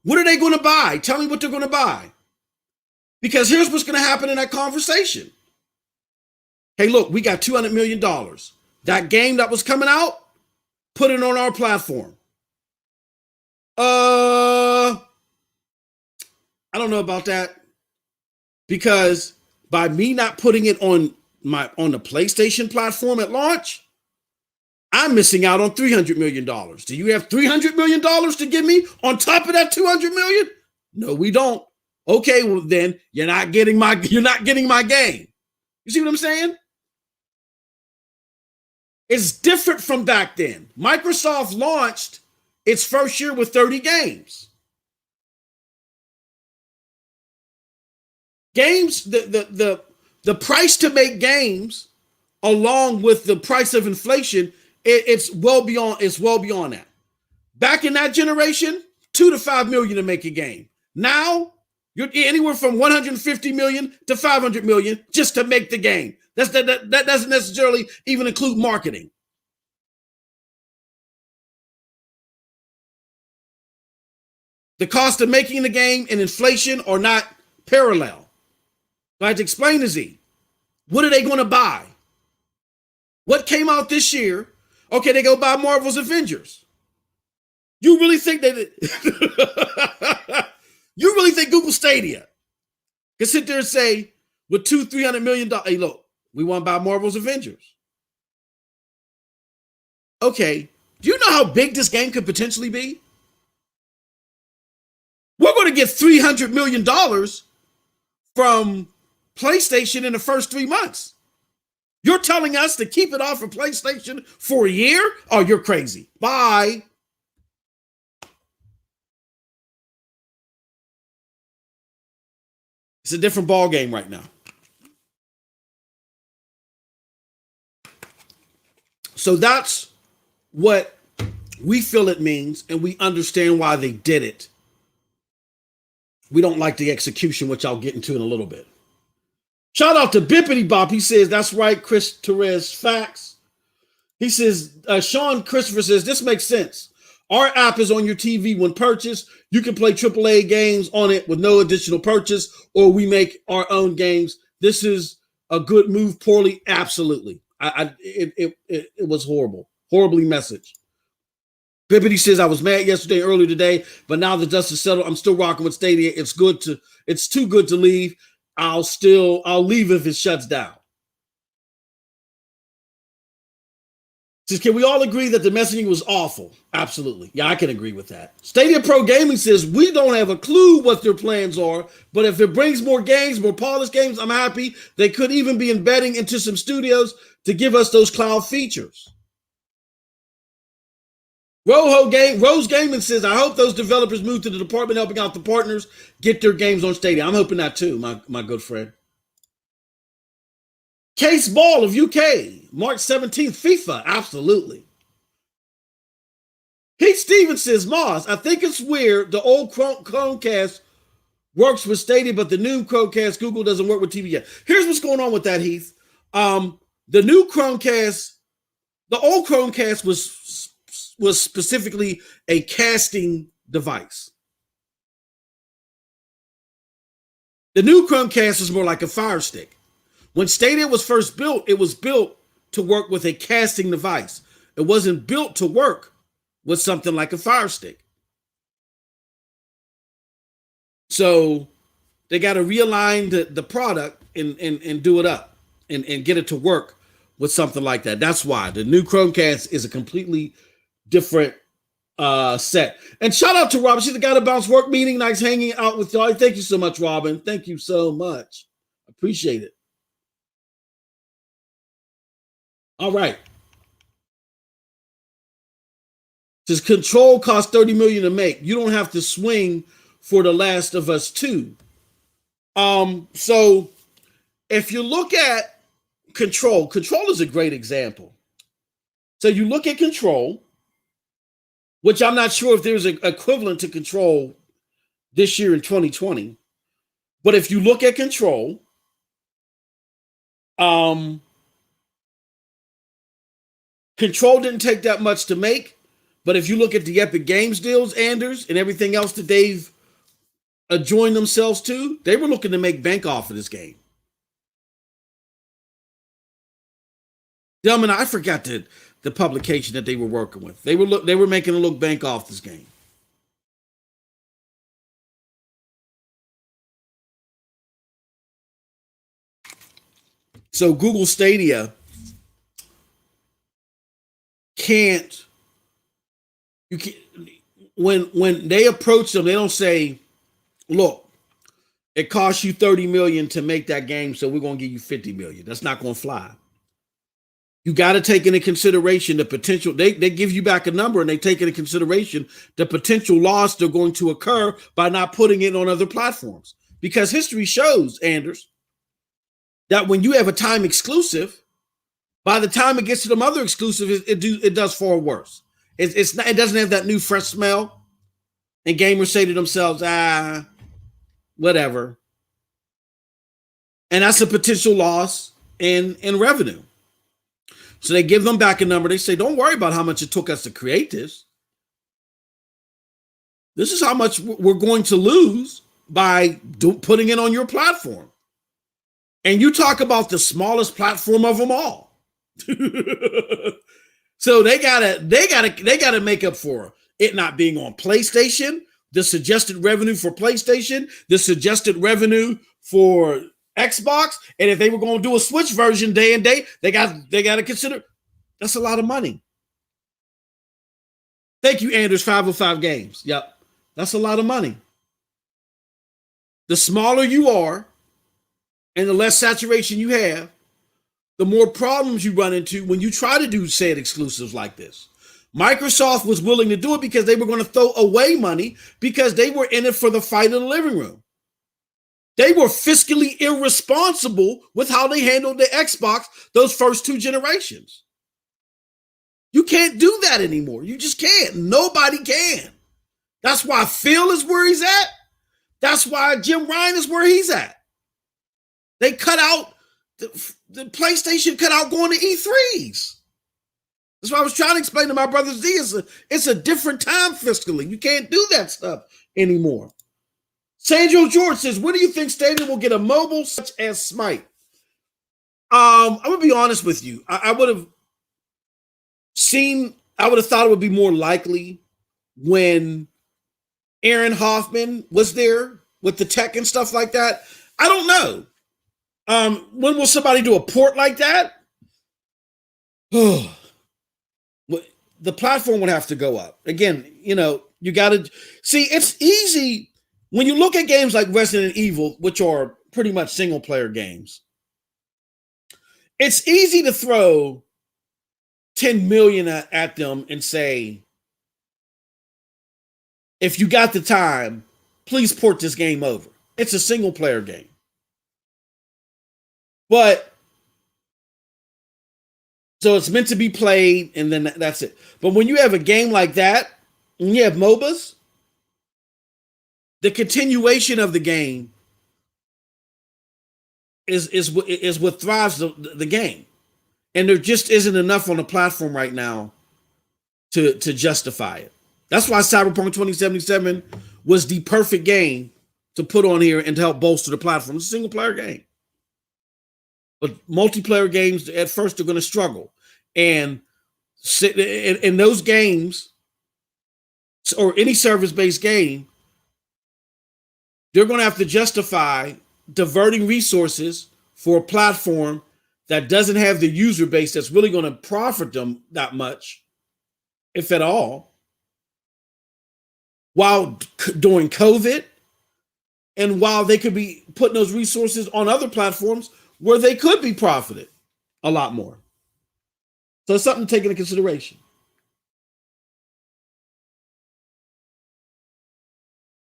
What are they going to buy? Tell me what they're going to buy. Because here's what's going to happen in that conversation. Hey, look, we got $200 million. That game that was coming out, put it on our platform. I don't know about that. Because by me not putting it on the PlayStation platform at launch, I'm missing out on $300 million. Do you have $300 million to give me on top of that $200 million? No, we don't. Okay, well then you're not getting my game. You see what I'm saying? It's different from back then. Microsoft launched its first year with 30 games. Games, the price to make games, along with the price of inflation, it's well beyond that. Back in that generation, $2 to $5 million to make a game. Now you're anywhere from 150 million to 500 million just to make the game. That doesn't necessarily even include marketing. The cost of making the game and inflation are not parallel. So I have to explain to Z. What are they going to buy? What came out this year? Okay, they go buy Marvel's Avengers. You really think that you really think Google Stadia can sit there and say with $300 million, hey, look, we want to buy Marvel's Avengers. Okay, do you know how big this game could potentially be? We're going to get $300 million from PlayStation in the first 3 months. You're telling us to keep it off of PlayStation for a year? Oh, you're crazy. Bye. It's a different ball game right now. So that's what we feel it means, and we understand why they did it. We don't like the execution, which I'll get into in a little bit. Shout out to Bippity Bop. He says, that's right, Chris Torres, facts. He says, Sean Christopher says, this makes sense. Our app is on your TV when purchased. You can play AAA games on it with no additional purchase, or we make our own games. This is a good move, poorly. Absolutely. It was horrible. Horribly messaged. Bippity says, I was mad yesterday, earlier today, but now the dust is settled. I'm still rocking with Stadia. It's too good to leave. I'll leave if it shuts down. Says, can we all agree that the messaging was awful? Absolutely. Yeah, I can agree with that. Stadia Pro Gaming says, we don't have a clue what their plans are, but if it brings more games, more polished games, I'm happy. They could even be embedding into some studios to give us those cloud features. Rose Gaming says, I hope those developers move to the department helping out the partners get their games on Stadia. I'm hoping that too, my good friend. Case Ball of UK, March 17th, FIFA, absolutely. Pete Stevens says, Moss, I think it's weird the old Chromecast works with Stadia, but the new Chromecast Google doesn't work with TV yet. Here's what's going on with that, Heath. The new Chromecast, the old Chromecast was specifically a casting device. The new Chromecast is more like a Fire Stick. When Stadia was first built, it was built to work with a casting device. It wasn't built to work with something like a Fire Stick. So they got to realign the product and do it up and get it to work with something like that. That's why the new Chromecast is a completely different set. And shout out to Robin. She's the guy that bounced work meeting. Nice hanging out with y'all. Thank you so much, Robin. Thank you so much. Appreciate it. All right. Says Control costs $30 million to make. You don't have to swing for The Last of Us 2. So if you look at Control is a great example. So you look at Control, which I'm not sure if there's an equivalent to Control this year in 2020. But if you look at Control, Control didn't take that much to make. But if you look at the Epic Games deals, Anders, and everything else that they've joined themselves to, they were looking to make bank off of this game. Gentlemen, I forgot the publication that they were working with. They were making a look bank off this game. So Google Stadia when they approach them, they don't say, look, it costs you $30 million to make that game, so we're going to give you $50 million. That's not going to fly. You got to take into consideration the potential. They give you back a number and they take into consideration the potential loss they're going to occur by not putting it on other platforms. Because history shows, Anders, that when you have a time exclusive, by the time it gets to them other exclusives, it does far worse. It doesn't have that new fresh smell. And gamers say to themselves, whatever. And that's a potential loss in revenue. So they give them back a number. They say, don't worry about how much it took us to create this. This is how much we're going to lose by putting it on your platform. And you talk about the smallest platform of them all. So they gotta make up for it not being on PlayStation, the suggested revenue for PlayStation, the suggested revenue for Xbox, and if they were going to do a Switch version day and date, they got to consider that's a lot of money. Thank you, Anders. 505 Games. Yep, that's a lot of money. The smaller you are, and the less saturation you have, the more problems you run into when you try to do said exclusives like this. Microsoft was willing to do it because they were going to throw away money because they were in it for the fight in the living room. They were fiscally irresponsible with how they handled the Xbox those first two generations. You can't do that anymore. You just can't. Nobody can. That's why Phil is where he's at. That's why Jim Ryan is where he's at. They cut out the PlayStation cut out going to E3s. That's why I was trying to explain to my brother Z. It's a different time fiscally. You can't do that stuff anymore. Sanjo George says, when do you think Stadia will get a mobile such as Smite? I'm going to be honest with you. I would have thought it would be more likely when Aaron Hoffman was there with the tech and stuff like that. I don't know. When will somebody do a port like that? The platform would have to go up. Again, you got to see, it's easy when you look at games like Resident Evil, which are pretty much single player games. It's easy to throw 10 million at them and say, if you got the time, please port this game over. It's a single player game. But So it's meant to be played, and then that's it. But when you have a game like that, and you have MOBAs, the continuation of the game is what thrives the game. And there just isn't enough on the platform right now to justify it. That's why Cyberpunk 2077 was the perfect game to put on here and to help bolster the platform. It's a single player game. But multiplayer games at first are going to struggle. And in those games, or any service-based game, they're going to have to justify diverting resources for a platform that doesn't have the user base that's really going to profit them that much, if at all, while during COVID, and while they could be putting those resources on other platforms where they could be profited a lot more. So it's something to take into consideration.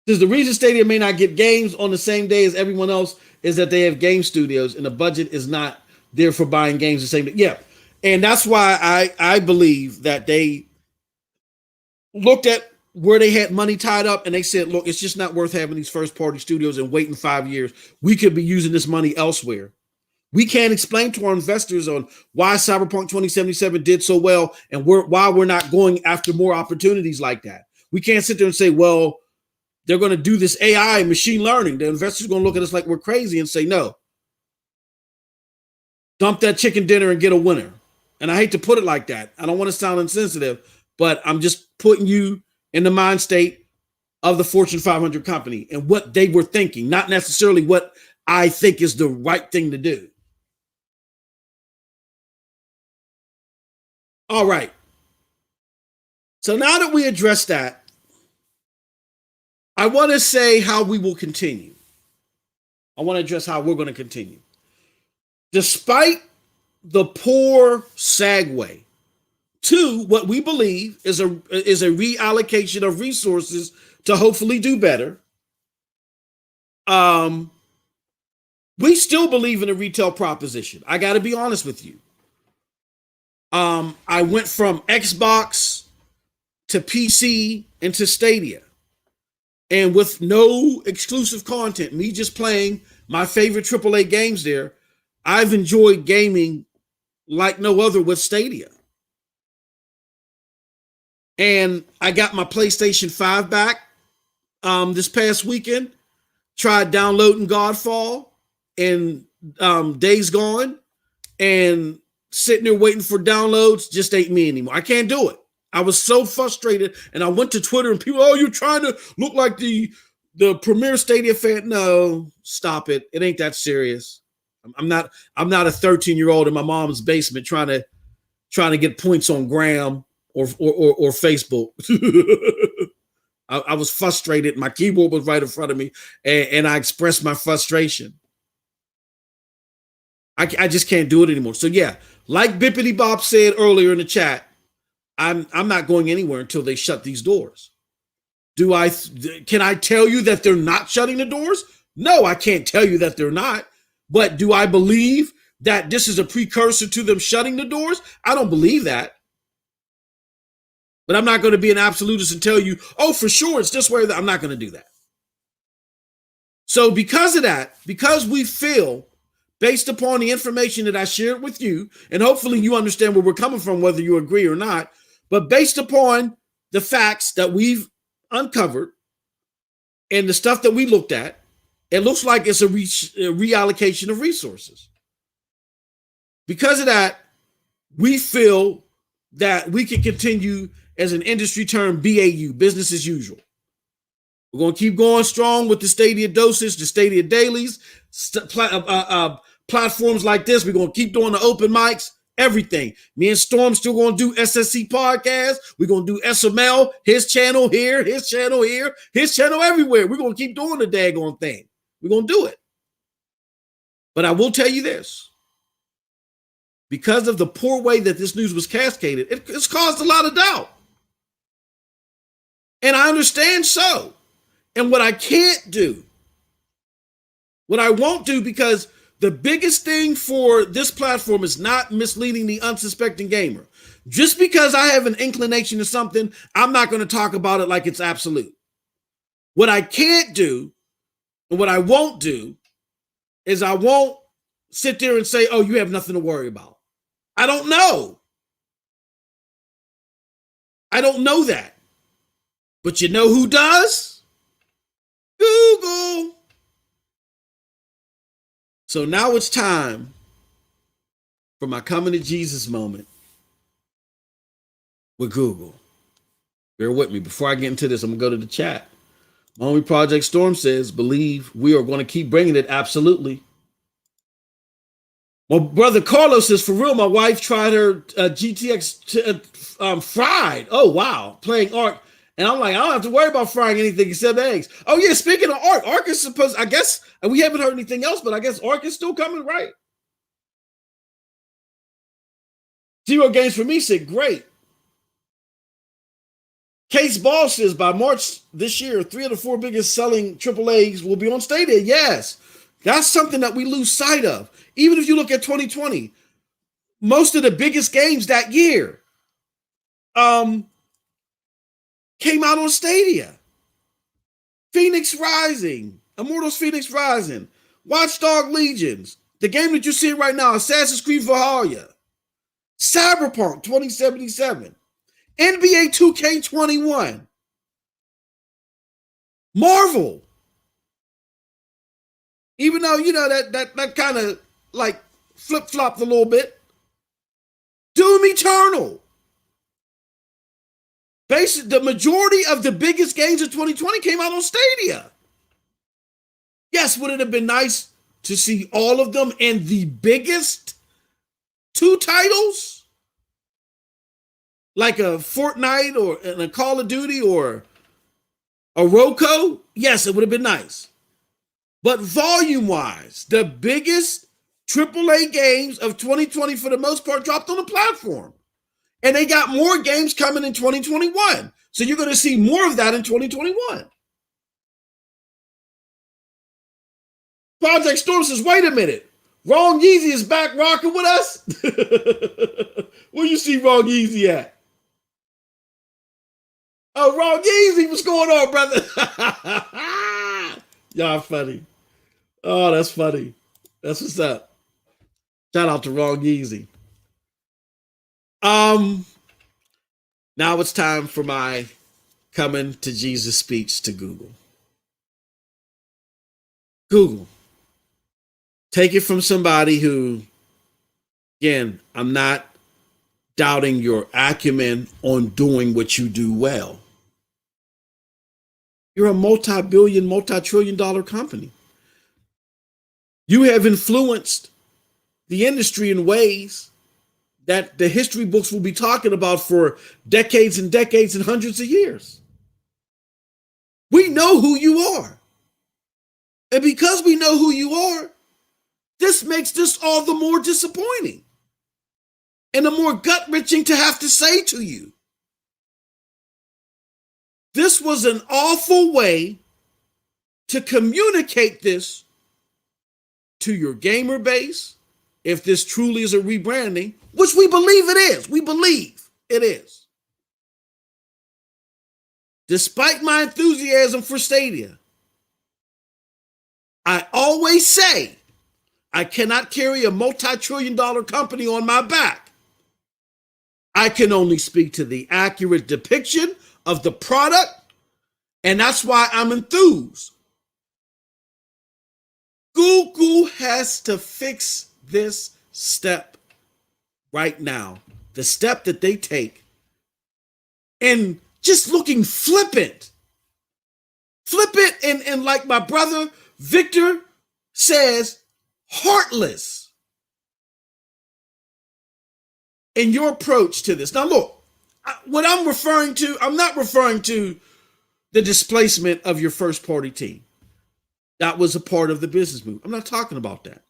Because the reason Stadia may not get games on the same day as everyone else is that they have game studios and the budget is not there for buying games the same day. Yeah. And that's why I believe that they looked at where they had money tied up and they said, look, it's just not worth having these first party studios and waiting 5 years. We could be using this money elsewhere. We can't explain to our investors on why Cyberpunk 2077 did so well and why we're not going after more opportunities like that. We can't sit there and say, well, they're going to do this AI machine learning. The investors are going to look at us like we're crazy and say, no, dump that chicken dinner and get a winner. And I hate to put it like that. I don't want to sound insensitive, but I'm just putting you in the mind state of the Fortune 500 company and what they were thinking, not necessarily what I think is the right thing to do. All right. So now that we addressed that, I want to say how we will continue. I want to address how we're going to continue. Despite the poor segue to what we believe is a reallocation of resources to hopefully do better, we still believe in a retail proposition. I got to be honest with you. I went from Xbox to PC and to Stadia. And with no exclusive content, me just playing my favorite AAA games there, I've enjoyed gaming like no other with Stadia. And I got my PlayStation 5 back this past weekend. Tried downloading Godfall and Days Gone, and sitting there waiting for downloads just ain't me anymore. I can't do it. I was so frustrated, and I went to Twitter and people, oh, you're trying to look like the premier Stadia fan. No, stop it. It ain't that serious. I'm not a 13-year-old in my mom's basement trying to get points on Graham or Facebook. I was frustrated. My keyboard was right in front of me, and I expressed my frustration. I just can't do it anymore. So yeah, like Bippity Bob said earlier in the chat, I'm not going anywhere until they shut these doors. Can I tell you that they're not shutting the doors? No, I can't tell you that they're not. But do I believe that this is a precursor to them shutting the doors? I don't believe that. But I'm not going to be an absolutist and tell you, oh, for sure, it's this way. I'm not going to do that. So because of that, because we feel, based upon the information that I shared with you, and hopefully you understand where we're coming from, whether you agree or not, but based upon the facts that we've uncovered and the stuff that we looked at, it looks like it's a reallocation of resources. Because of that, we feel that we can continue as an industry term, BAU, business as usual. We're going to keep going strong with the Stadia Dosage, the Stadia Dailies, platforms like this. We're going to keep doing the open mics, everything. Me and Storm still going to do SSC podcast. We're going to do SML, his channel here, his channel here, his channel everywhere. We're going to keep doing the daggone thing. We're going to do it. But I will tell you this. Because of the poor way that this news was cascaded, it's caused a lot of doubt. And I understand so. And what I can't do, what I won't do, because The biggest thing for this platform is not misleading the unsuspecting gamer. Just because I have an inclination to something, I'm not going to talk about it like it's absolute. What I can't do and what I won't do is I won't sit there and say, oh, you have nothing to worry about. I don't know. I don't know that. But you know who does? Google. So now it's time for my coming to Jesus moment with Google. Bear with me. Before I get into this, I'm going to go to the chat. My homie Project Storm says, believe we are going to keep bringing it. Absolutely. My brother Carlos says, for real, my wife tried her GTX fried. Oh, wow. Playing Ark. And I'm like, I don't have to worry about frying anything except eggs. Oh, yeah. Speaking of Ark, Ark is supposed, I guess, and we haven't heard anything else, but I guess Ark is still coming, right? Zero Games for Me said, great. Case Ball says, by March this year, 3 of the 4 biggest selling AAAs will be on Stadia. Yes. That's something that we lose sight of. Even if you look at 2020, most of the biggest games that year came out on Stadia. Phoenix Rising, Immortals Phoenix Rising, Watchdog Legions, the game that you're seeing right now, Assassin's Creed Valhalla, Cyberpunk 2077, NBA 2K21, Marvel. Even though, you know, that kind of like flip-flopped a little bit. Doom Eternal. Basically, the majority of the biggest games of 2020 came out on Stadia. Yes, would it have been nice to see all of them and the biggest 2 titles? Like a Fortnite or a Call of Duty or a Roku? Yes, it would have been nice. But volume-wise, the biggest AAA games of 2020 for the most part dropped on the platform. And they got more games coming in 2021. So you're going to see more of that in 2021. Project Storm says, wait a minute. Wrong Yeezy is back rocking with us? Where you see Wrong Yeezy at? Oh, Wrong Yeezy, what's going on, brother? Y'all funny. Oh, that's funny. That's what's up. Shout out to Wrong Yeezy. Now it's time for my coming to Jesus speech to Google. Google, take it from somebody who, again, I'm not doubting your acumen on doing what you do well. You're a multi-billion, multi-trillion dollar company. You have influenced the industry in ways that the history books will be talking about for decades and decades and hundreds of years. We know who you are. And because we know who you are, this makes this all the more disappointing and the more gut-wrenching to have to say to you. This was an awful way to communicate this to your gamer base, if this truly is a rebranding, which we believe it is. We believe it is. Despite my enthusiasm for Stadia, I always say I cannot carry a multi-trillion dollar company on my back. I can only speak to the accurate depiction of the product, and that's why I'm enthused. Google has to fix this step right now. The step that they take and just looking flippant. Flippant and like my brother Victor says, heartless in your approach to this. Now look, what I'm referring to, I'm not referring to the displacement of your first party team. That was a part of the business move. I'm not talking about that.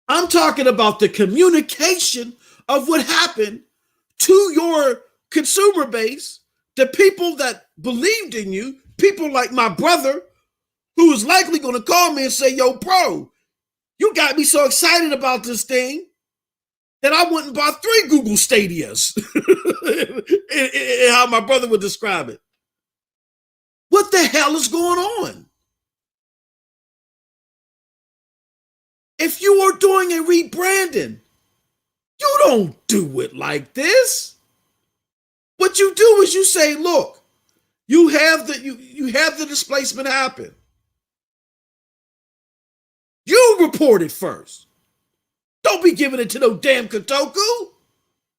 I'm talking about the communication of what happened to your consumer base, the people that believed in you, people like my brother, who is likely going to call me and say, yo, bro, You got me so excited about this thing that I went and bought 3 Google Stadias. How my brother would describe it. What the hell is going on? If you are doing a rebranding, you don't do it like this. What you do is you say, look, you have the displacement happen. You report it first. Don't be giving it to no damn Kotoku.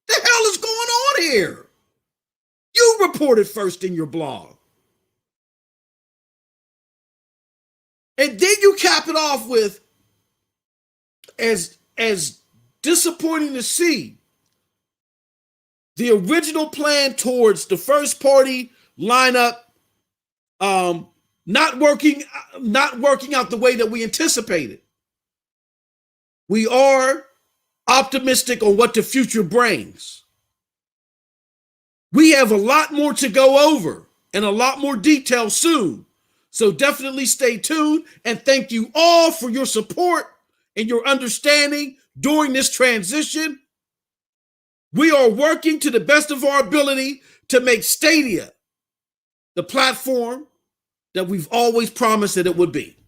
The hell is going on here? You report it first in your blog. And then you cap it off with, as disappointing to see, the original plan towards the first party lineup not working out the way that we anticipated. We are optimistic on what the future brings. We have a lot more to go over and a lot more detail soon. So definitely stay tuned, and thank you all for your support and your understanding during this transition. We are working to the best of our ability to make Stadia the platform that we've always promised that it would be.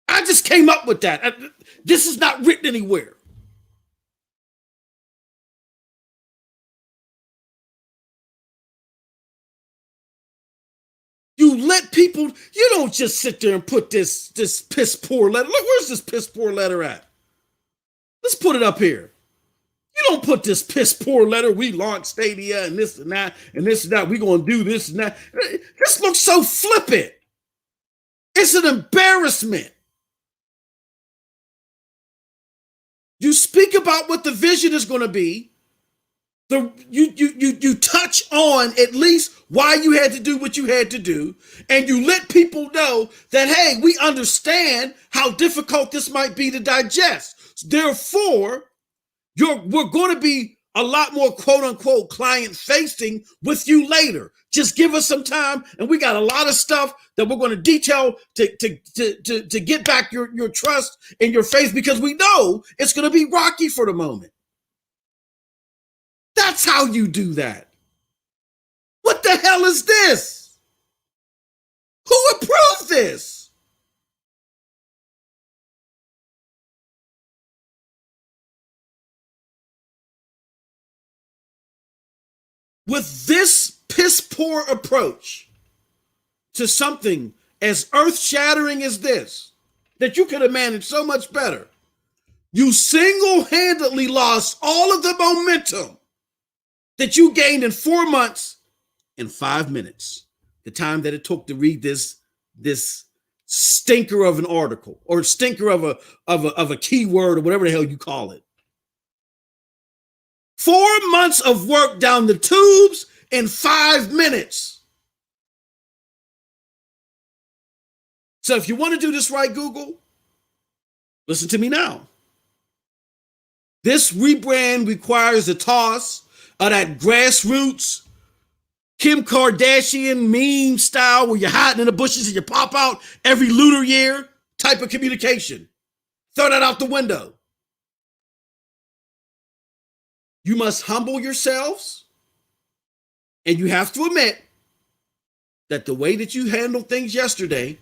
I just came up with that. This is not written anywhere. You let people, you don't just sit there and put this piss poor letter. Look, where's this piss poor letter at? Let's put it up here. You don't put this piss poor letter, we launched Stadia and this and that, and this and that, we're going to do this and that. This looks so flippant. It's an embarrassment. You speak about what the vision is going to be. You touch on at least why you had to do what you had to do, and you let people know that, hey, we understand how difficult this might be to digest. Therefore, we're going to be a lot more quote unquote client facing with you later. Just give us some time, and we got a lot of stuff that we're going to detail to get back your trust and your faith, because we know it's going to be rocky for the moment. That's how you do that. What the hell is this? Who approved this? With this piss poor approach to something as earth-shattering as this, that you could have managed so much better, you single-handedly lost all of the momentum that you gained in 4 months and 5 minutes, the time that it took to read this stinker of an article, or stinker of a keyword, or whatever the hell you call it. 4 months of work down the tubes in 5 minutes. So if you want to do this right, Google, listen to me now. This rebrand requires a toss of that grassroots Kim Kardashian meme style where you're hiding in the bushes and you pop out every lunar year type of communication. Throw that out the window. You must humble yourselves, and you have to admit that the way that you handled things yesterday,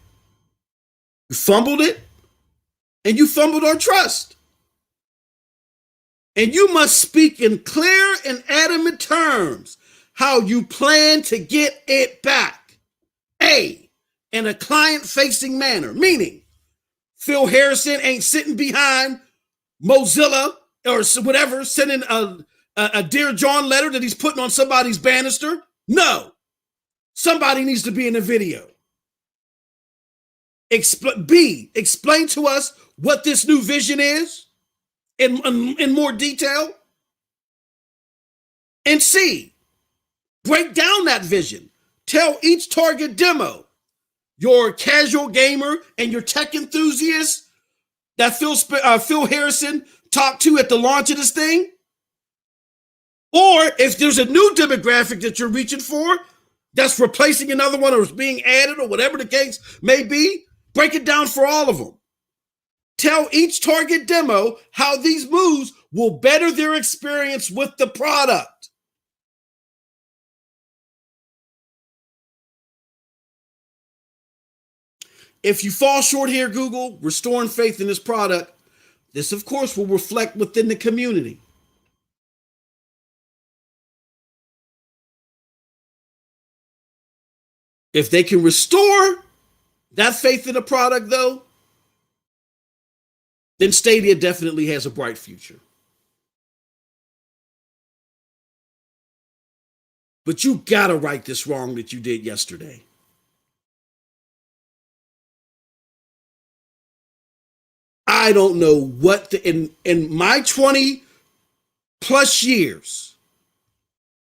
you fumbled it, and you fumbled our trust. And you must speak in clear and adamant terms how you plan to get it back. A, in a client-facing manner, meaning Phil Harrison ain't sitting behind Mozilla or whatever, sending a Dear John letter that he's putting on somebody's banister. No, somebody needs to be in the video. B, explain to us what this new vision is in more detail. And C, break down that vision. Tell each target demo, your casual gamer and your tech enthusiast that Phil Harrison talked to at the launch of this thing. Or if there's a new demographic that you're reaching for that's replacing another one or is being added or whatever the case may be, break it down for all of them. tell each target demo how these moves will better their experience with the product. If you fall short here, Google, restoring faith in this product, this, of course, will reflect within the community. If they can restore that faith in the product, though, then Stadia definitely has a bright future. But you gotta right this wrong that you did yesterday. I don't know what in my 20 plus years,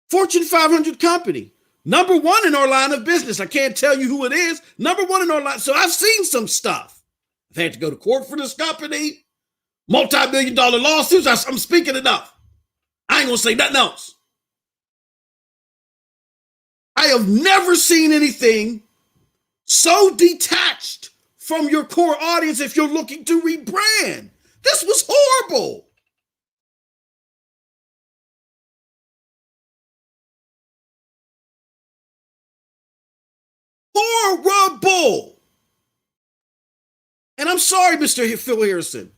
Fortune 500 company, number one in our line of business. I can't tell you who it is. Number one in our line. So I've seen some stuff. I've had to go to court for this company, multi-million-dollar lawsuits. I'm speaking enough. I ain't gonna say nothing else. I have never seen anything so detached from your core audience if you're looking to rebrand. This was horrible. Horrible. And I'm sorry, Mr. Phil Harrison.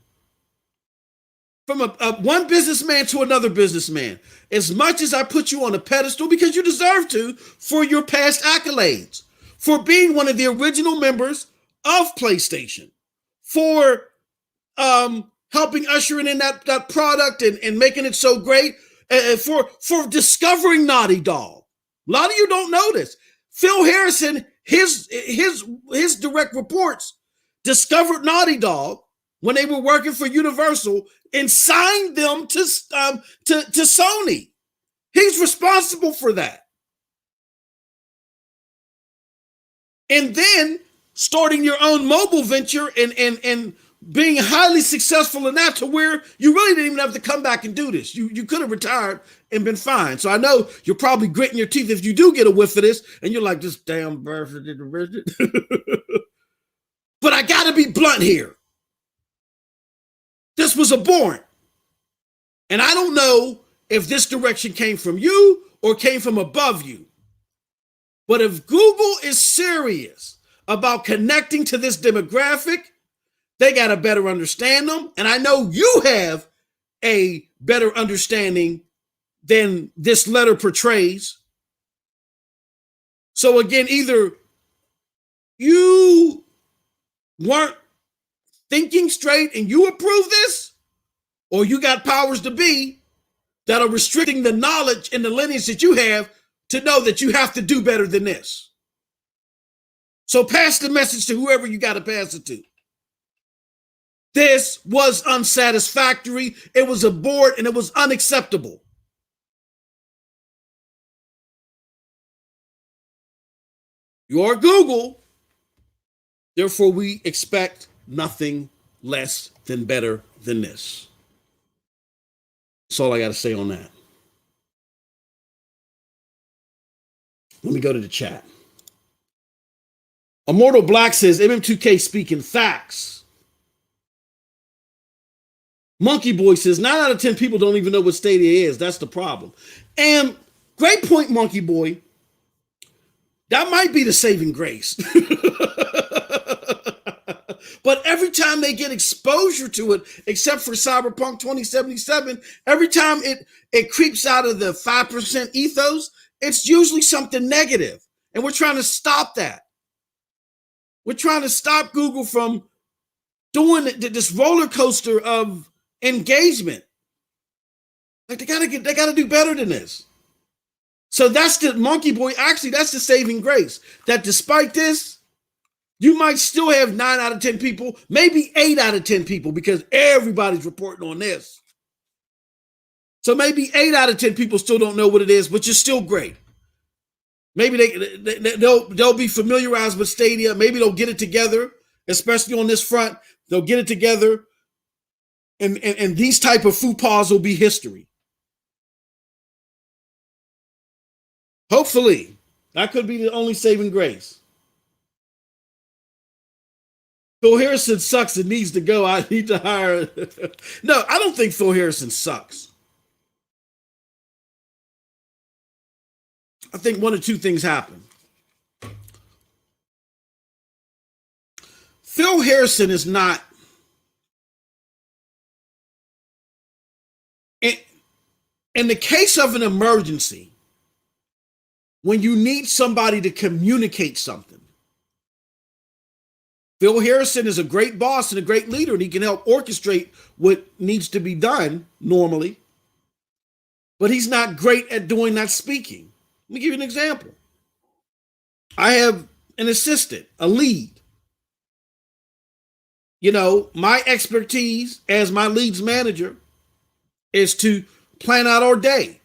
From one businessman to another businessman, as much as I put you on a pedestal, because you deserve to, for your past accolades, for being one of the original members of PlayStation, for helping usher in that product and making it so great, for discovering Naughty Dog. A lot of you don't know this. Phil Harrison, his direct reports, discovered Naughty Dog when they were working for Universal and signed them to Sony. He's responsible for that. And then starting your own mobile venture and being highly successful in that, to where you really didn't even have to come back and do this. You could have retired and been fine. So I know you're probably gritting your teeth if you do get a whiff of this and you're like, this damn bird did the rest. But I got to be blunt here. This was abhorrent. And I don't know if this direction came from you or came from above you. But if Google is serious about connecting to this demographic, they got to better understand them. And I know you have a better understanding than this letter portrays. So again, either you weren't thinking straight and you approve this, or you got powers to be that are restricting the knowledge and the lineage that you have to know that you have to do better than this. So pass the message to whoever you got to pass it to. This was unsatisfactory. It was a board and it was unacceptable. You are Google. Therefore, we expect nothing less than better than this. That's all I got to say on that. Let me go to the chat. Immortal Black says, MM2K speaking facts. Monkey Boy says, 9 out of 10 people don't even know what Stadia is. That's the problem. And great point, Monkey Boy. That might be the saving grace. But every time they get exposure to it, except for Cyberpunk 2077, every time it creeps out of the 5% ethos, it's usually something negative. And we're trying to stop that. We're trying to stop Google from doing this roller coaster of engagement. Like they gotta do better than this. So that's the Monkey Boy. Actually, that's the saving grace. That despite this, you might still have 9 out of 10 people, maybe 8 out of 10 people, because everybody's reporting on this. So maybe 8 out of 10 people still don't know what it is, which is still great. Maybe they'll be familiarized with Stadia. Maybe they'll get it together, especially on this front. They'll get it together, and these type of faux pas will be history. Hopefully, that could be the only saving grace. Phil Harrison sucks and needs to go. I need to hire. No, I don't think Phil Harrison sucks. I think one or two things happen. Phil Harrison is not. In the case of an emergency, when you need somebody to communicate something, Phil Harrison is a great boss and a great leader, and he can help orchestrate what needs to be done normally, but he's not great at doing that speaking. Let me give you an example. I have an assistant, a lead. You know, my expertise as my leads manager is to plan out our day.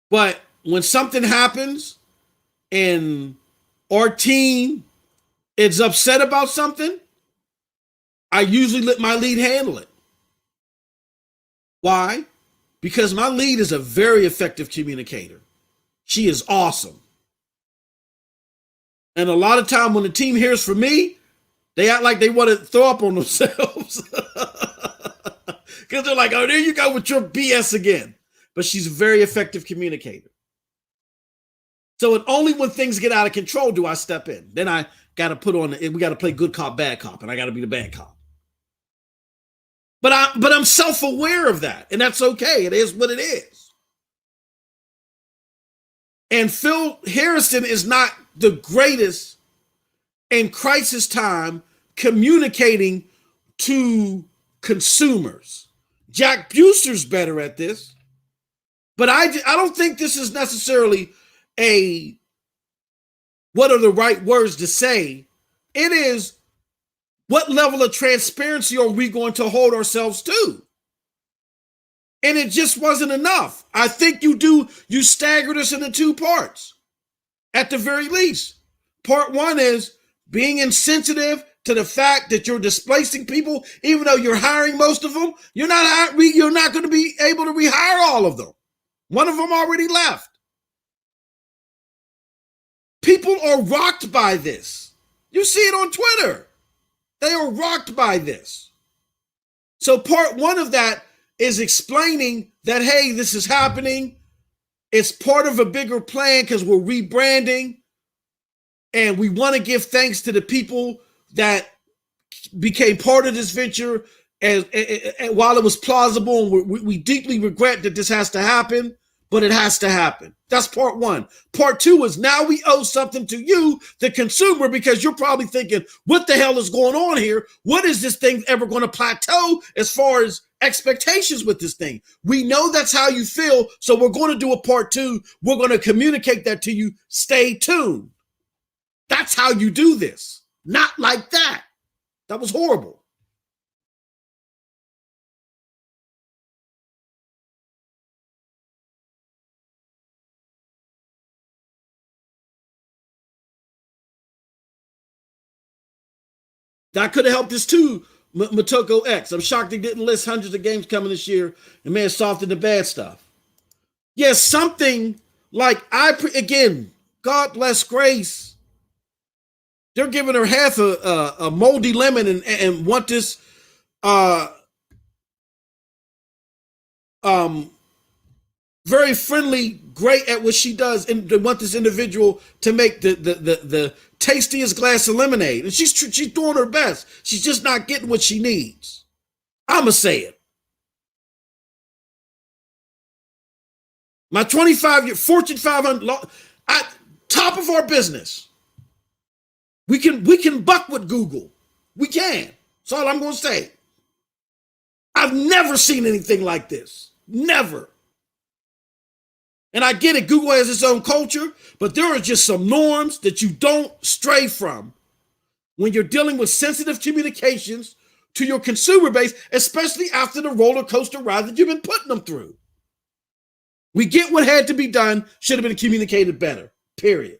But when something happens and our team is upset about something, I usually let my lead handle it. Why? Because my lead is a very effective communicator. She is awesome. And a lot of time when the team hears from me, they act like they want to throw up on themselves. Because they're like, oh, there you go with your BS again. But she's a very effective communicator. So only when things get out of control do I step in. Then I got to put on, we got to play good cop, bad cop, and I got to be the bad cop. But I'm self-aware of that, and that's okay. It is what it is. And Phil Harrison is not the greatest in crisis time communicating to consumers. Jack Buster's better at this, but I don't think this is necessarily what are the right words to say. It is, what level of transparency are we going to hold ourselves to? And it just wasn't enough. I think you staggered us into two parts, at the very least. Part one is being insensitive to the fact that you're displacing people, even though you're hiring most of them. You're not going to be able to rehire all of them. One of them already left. People are rocked by this. You see it on Twitter. They are rocked by this. So part one of that is explaining that, hey, this is happening. It's part of a bigger plan because we're rebranding. And we want to give thanks to the people that became part of this venture and while it was plausible. And we deeply regret that this has to happen, but it has to happen. That's part one. Part two is now we owe something to you, the consumer, because you're probably thinking, what the hell is going on here? What is this thing ever going to plateau as far as expectations with this thing? We know that's how you feel, so we're going to do a part two. We're going to communicate that to you. Stay tuned. That's how you do this. Not like that. That was horrible. That could have helped us too, Motoko X. I'm shocked they didn't list hundreds of games coming this year and may have softened the bad stuff. Yes, something like again, God bless Grace. They're giving her half a moldy lemon and want this very friendly, great at what she does, and they want this individual to make the tastiest glass of lemonade. And she's doing her best. She's just not getting what she needs. I'ma say it. My 25-year Fortune 500, top of our business. We can buck with Google. We can. That's all I'm going to say. I've never seen anything like this. Never. And I get it, Google has its own culture, but there are just some norms that you don't stray from when you're dealing with sensitive communications to your consumer base, especially after the roller coaster ride that you've been putting them through. We get what had to be done, should have been communicated better, period.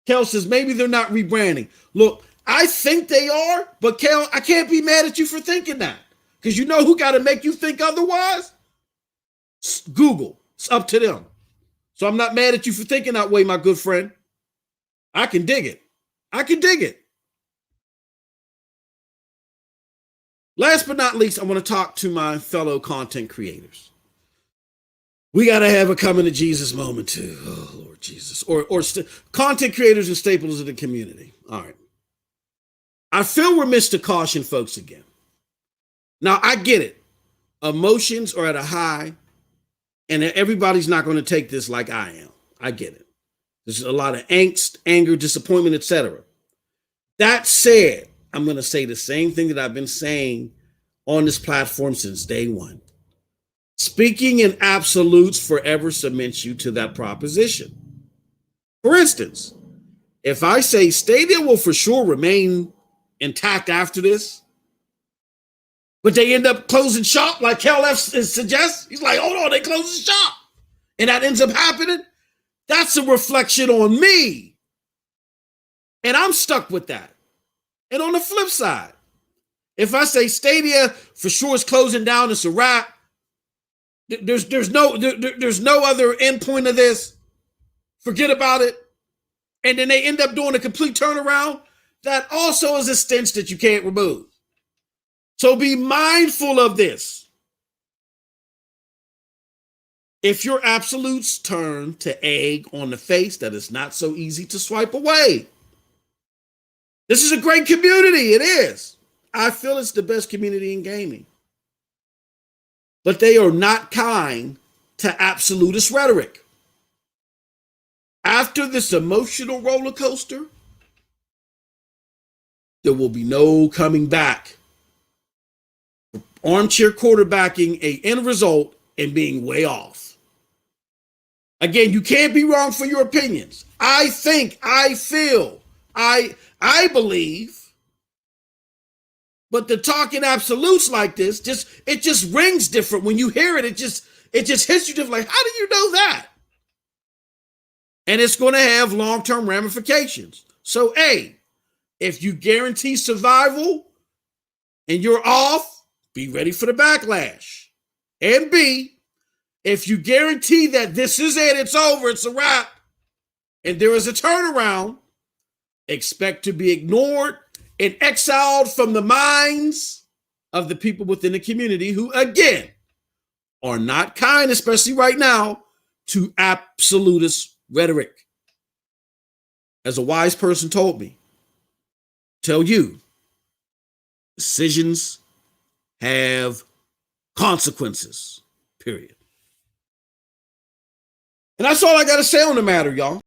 Kel says, maybe they're not rebranding. Look, I think they are, but Kel, I can't be mad at you for thinking that. Because you know who got to make you think otherwise? Google. It's up to them. So I'm not mad at you for thinking that way, my good friend. I can dig it. I can dig it. Last but not least, I want to talk to my fellow content creators. We got to have a coming to Jesus moment too. Oh, Lord Jesus. Or content creators and staples of the community. All right. I feel we're missed to caution folks again. Now, I get it. Emotions are at a high, and everybody's not going to take this like I am. I get it. There's a lot of angst, anger, disappointment, etc. That said, I'm going to say the same thing that I've been saying on this platform since day one. Speaking in absolutes forever cements you to that proposition. For instance, if I say Stadia will for sure remain intact after this, but they end up closing shop like KLF suggests, he's like, hold on, they closing shop. And that ends up happening. That's a reflection on me. And I'm stuck with that. And on the flip side, if I say Stadia for sure is closing down, it's a wrap. There's no other endpoint of this. Forget about it. And then they end up doing a complete turnaround. That also is a stench that you can't remove. So be mindful of this. If your absolutes turn to egg on the face, that is not so easy to swipe away. This is a great community. It is. I feel it's the best community in gaming. But they are not kind to absolutist rhetoric. After this emotional roller coaster, there will be no coming back. Armchair quarterbacking a end result and being way off. Again, you can't be wrong for your opinions. I think, I feel, I believe, but the talking absolutes like this, it just rings different. When you hear it, it just hits you different. Like, how do you know that? And it's going to have long-term ramifications. So, A, if you guarantee survival and you're off, be ready for the backlash. And B, if you guarantee that this is it, it's over, it's a wrap, and there is a turnaround, expect to be ignored and exiled from the minds of the people within the community who, again, are not kind, especially right now, to absolutist rhetoric. As a wise person told me, tell you, decisions have consequences, period. And that's all I got to say on the matter, y'all.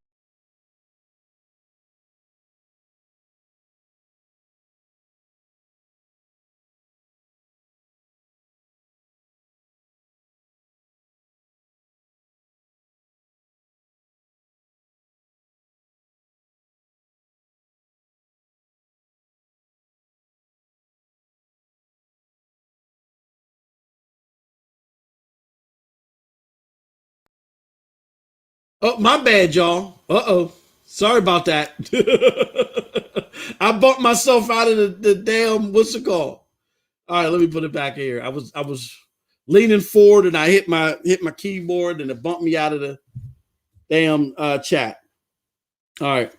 Oh, my bad, y'all. Uh-oh. Sorry about that. I bumped myself out of the damn, what's it called? All right, let me put it back here. I was leaning forward and I hit my keyboard and it bumped me out of the damn chat. All right.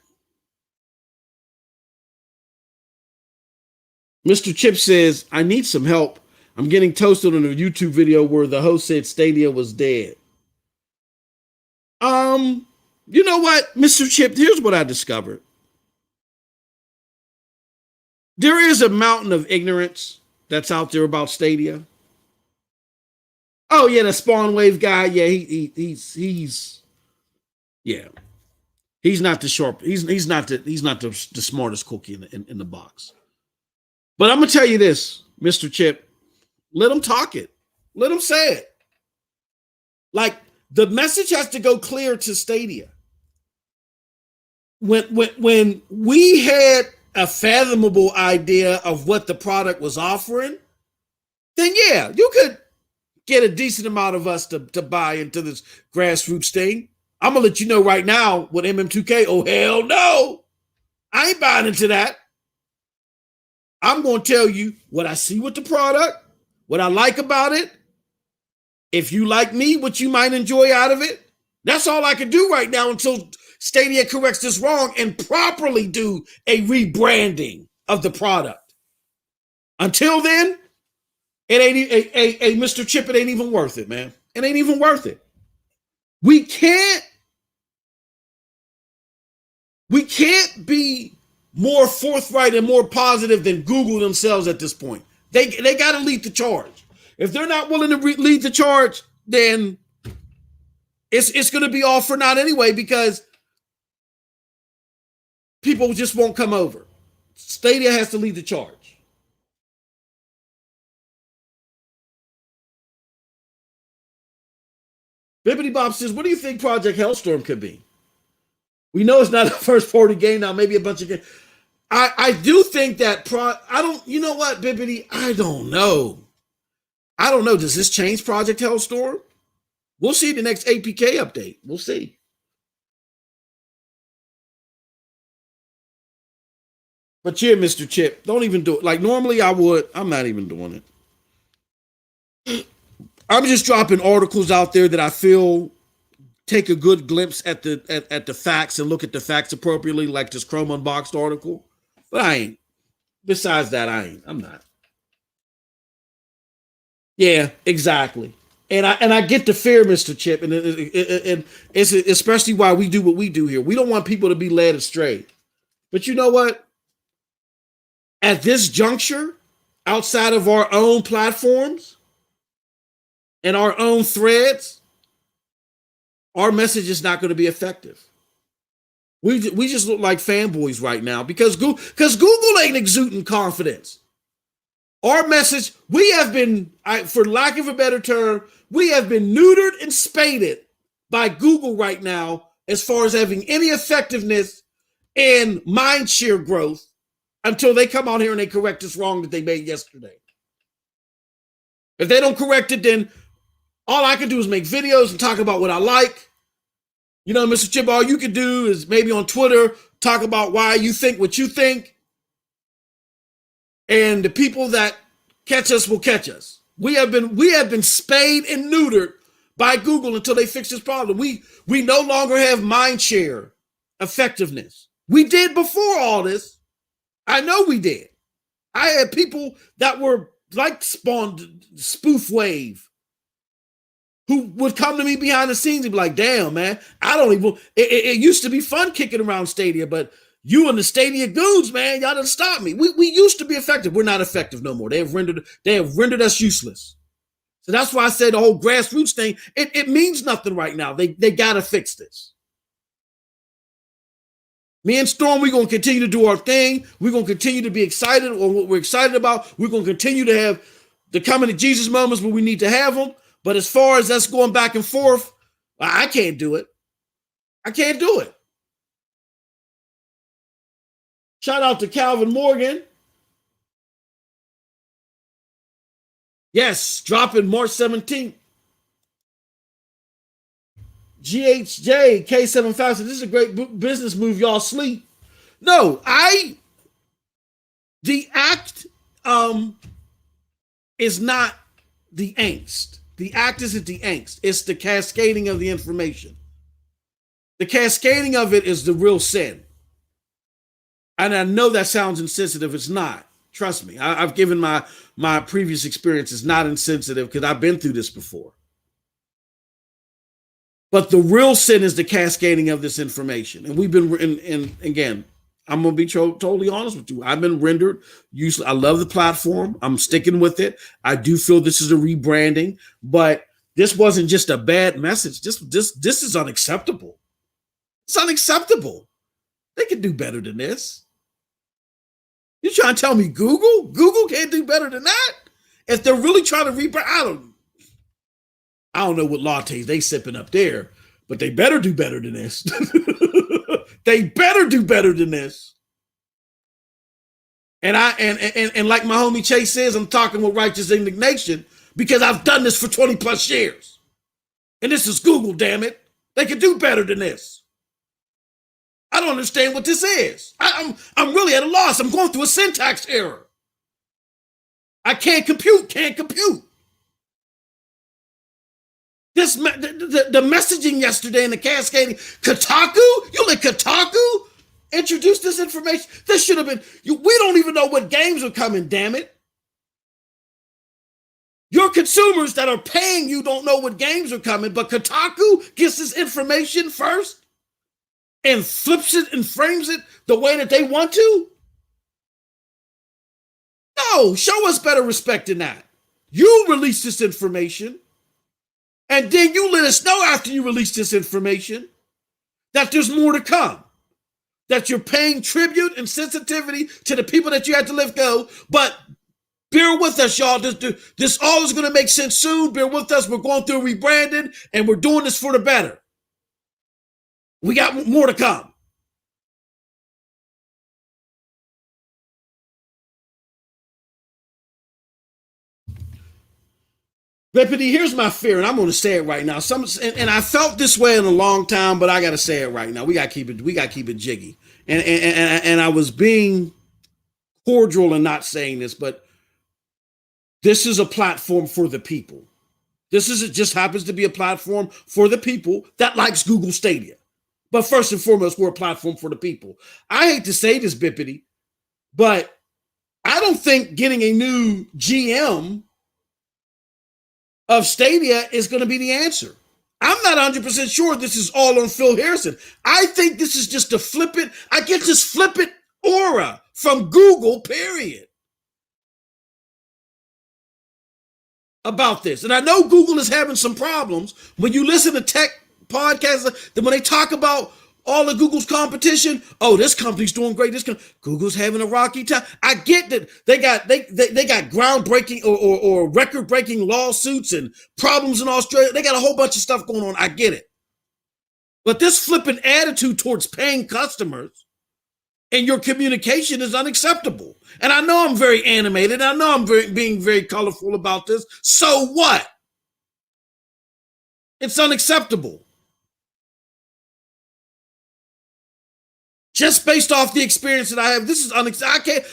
Mr. Chip says, I need some help. I'm getting toasted on a YouTube video where the host said Stadia was dead. You know what, Mr. Chip, here's what I discovered. There is a mountain of ignorance that's out there about Stadia. Oh yeah, the Spawn Wave guy. Yeah, he's yeah. He's not the sharp. He's not the smartest cookie in the box. But I'm gonna tell you this, Mr. Chip. Let him talk it. Let him say it. Like, the message has to go clear to Stadia. When we had a fathomable idea of what the product was offering, then yeah, you could get a decent amount of us to buy into this grassroots thing. I'm gonna let you know right now with MM2K. Oh hell no, I ain't buying into that. I'm gonna tell you what I see with the product, what I like about it. If you like me, what you might enjoy out of it. That's all I can do right now until Stadia corrects this wrong and properly do a rebranding of the product. Until then, it ain't Mr. Chip, it ain't even worth it, man. It ain't even worth it. We can't be more forthright and more positive than Google themselves at this point. They got to lead the charge. If they're not willing to lead the charge, then it's going to be all for naught anyway, because people just won't come over. Stadia has to lead the charge. Bibbidi Bob says, what do you think Project Hellstorm could be? We know it's not a first party game now, maybe a bunch of games. I do think that you know what, Bibbidi? I don't know. Does this change Project Hellstorm? We'll see the next APK update. We'll see. But yeah, Mr. Chip, don't even do it. Like normally I would. I'm not even doing it. I'm just dropping articles out there that I feel take a good glimpse at the facts and look at the facts appropriately, like this Chrome Unboxed article. But I ain't. Besides that, I ain't. I'm not. Yeah, exactly. And I get the fear, Mr. Chip, and it's especially why we do what we do here. We don't want people to be led astray. But you know what? At this juncture, outside of our own platforms and our own threads, our message is not going to be effective. We just look like fanboys right now because Google ain't exuding confidence. Our message, we have been, for lack of a better term, we have been neutered and spaded by Google right now as far as having any effectiveness and mind share growth until they come out here and they correct this wrong that they made yesterday. If they don't correct it, then all I can do is make videos and talk about what I like. You know, Mr. Chip, all you can do is maybe on Twitter talk about why you think what you think. And the people that catch us will catch us. We have been spayed and neutered by Google until they fix this problem. We no longer have mind share effectiveness. We did before all this. I know we did. I had people that were like spawned spoof wave who would come to me behind the scenes and be like, damn, man, I don't even, it used to be fun kicking around Stadia, but you and the Stadia goons, man, y'all done stop me. We used to be effective. We're not effective no more. They have rendered us useless. So that's why I said the whole grassroots thing, it means nothing right now. They got to fix this. Me and Storm, we're going to continue to do our thing. We're going to continue to be excited on what we're excited about. We're going to continue to have the coming to Jesus moments where we need to have them. But as far as us going back and forth, I can't do it. I can't do it. Shout out to Calvin Morgan. Yes, dropping March 17th. GHJ K75 said, this is a great business move. Y'all sleep. No, the act is not the angst. The act isn't the angst. It's the cascading of the information. The cascading of it is the real sin. And I know that sounds insensitive. It's not. Trust me. I've given my previous experience. It's not insensitive because I've been through this before. But the real sin is the cascading of this information. And we've been, and again, I'm going to be totally honest with you. I've been rendered useless. I love the platform. I'm sticking with it. I do feel this is a rebranding, but this wasn't just a bad message. This is unacceptable. It's unacceptable. They can do better than this. You trying to tell me Google? Google can't do better than that? If they're really trying to rebrand, I don't know what lattes they sipping up there, but they better do better than this. They better do better than this. And like my homie Chase says, I'm talking with righteous indignation because I've done this for 20 plus years. And this is Google, damn it. They can do better than this. I don't understand what this is. I'm really at a loss. I'm going through a syntax error. I can't compute. The messaging yesterday in the cascading, Kotaku, you let Kotaku introduce this information? This should have been, we don't even know what games are coming, damn it. Your consumers that are paying you don't know what games are coming, but Kotaku gets this information first and flips it and frames it the way that they want to? No, show us better respect than that. You release this information, and then you let us know after you release this information that there's more to come, that you're paying tribute and sensitivity to the people that you had to let go. But bear with us, y'all. This all is going to make sense soon. Bear with us. We're going through rebranding, and we're doing this for the better. We got more to come. Deputy, here's my fear, and I'm going to say it right now. And I felt this way in a long time, but I got to say it right now. We got to keep it jiggy. And I was being cordial and not saying this, but this is a platform for the people. It just happens to be a platform for the people that likes Google Stadia. But first and foremost, we're a platform for the people. I hate to say this, Bippity, but I don't think getting a new GM of Stadia is going to be the answer. I'm not 100% sure this is all on Phil Harrison. I think this is just I get this flippant aura from Google, period, about this. And I know Google is having some problems. When you listen to tech podcasts, when they talk about all of Google's competition, oh, this company's doing great. Google's having a rocky time. I get that they got groundbreaking or record-breaking lawsuits and problems in Australia. They got a whole bunch of stuff going on. I get it. But this flippant attitude towards paying customers and your communication is unacceptable. And I know I'm very animated. I know I'm being very colorful about this. So what? It's unacceptable. Just based off the experience that I have, this is unacceptable.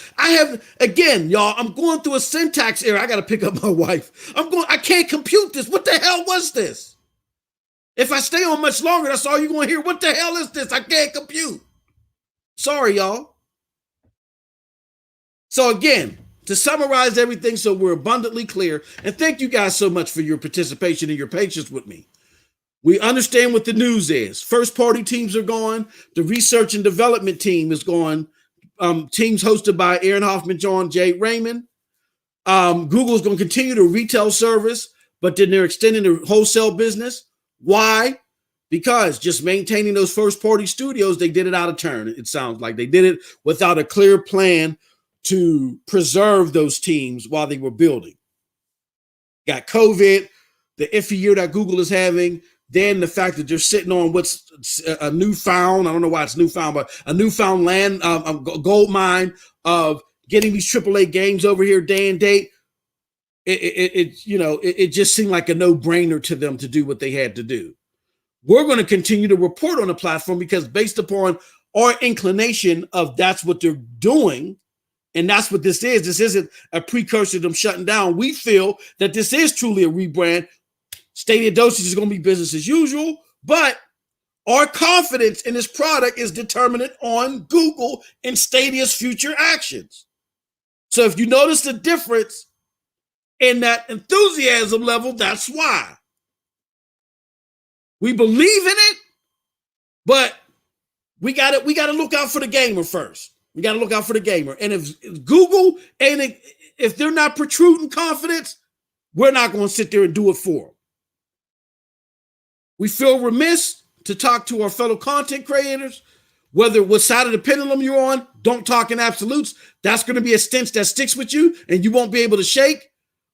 Again, y'all, I'm going through a syntax error. I got to pick up my wife. I can't compute this. What the hell was this? If I stay on much longer, that's all you're going to hear. What the hell is this? I can't compute. Sorry, y'all. So again, to summarize everything so we're abundantly clear, and thank you guys so much for your participation and your patience with me. We understand what the news is. First-party teams are gone. The research and development team is gone. Teams hosted by Aaron Hoffman, John J. Raymond. Google is going to continue to retail service, but then they're extending their wholesale business. Why? Because just maintaining those first-party studios, they did it out of turn. It sounds like they did it without a clear plan to preserve those teams while they were building. Got COVID, the iffy year that Google is having. Then the fact that they're sitting on what's a newfound, I don't know why it's newfound, but a newfound land, gold mine of getting these AAA games over here day and date. It just seemed like a no-brainer to them to do what they had to do. We're going to continue to report on the platform because based upon our inclination of that's what they're doing, and that's what this is. This isn't a precursor to them shutting down. We feel that this is truly a rebrand. StadiaDosage is going to be business as usual, but our confidence in this product is determined on Google and Stadia's future actions. So if you notice the difference in that enthusiasm level, that's why. We believe in it, but we got to look out for the gamer first. We got to look out for the gamer. And if Google if they're not protruding confidence, we're not going to sit there and do it for them. We feel remiss to talk to our fellow content creators, whether what side of the pendulum you're on. Don't talk in absolutes. That's going to be a stench that sticks with you and you won't be able to shake.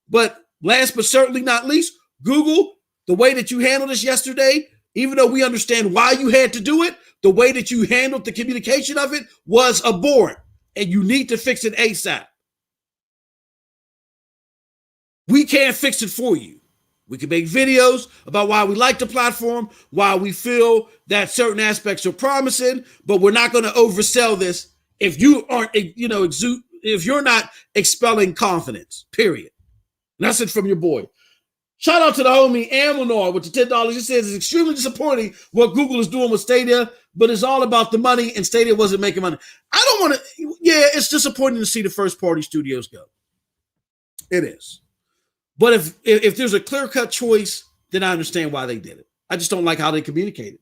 But last but certainly not least, Google, the way that you handled this yesterday, even though we understand why you had to do it, the way that you handled the communication of it was abhorrent, and you need to fix it ASAP. We can't fix it for you. We can make videos about why we like the platform, why we feel that certain aspects are promising, but we're not going to oversell this if you aren't, if you're not expelling confidence, period. And that's it from your boy. Shout out to the homie Amonor with the $10. He says it's extremely disappointing what Google is doing with Stadia, but it's all about the money, and Stadia wasn't making money. I don't want to. Yeah, it's disappointing to see the first party studios go. It is. But if there's a clear-cut choice, then I understand why they did it. I just don't like how they communicated.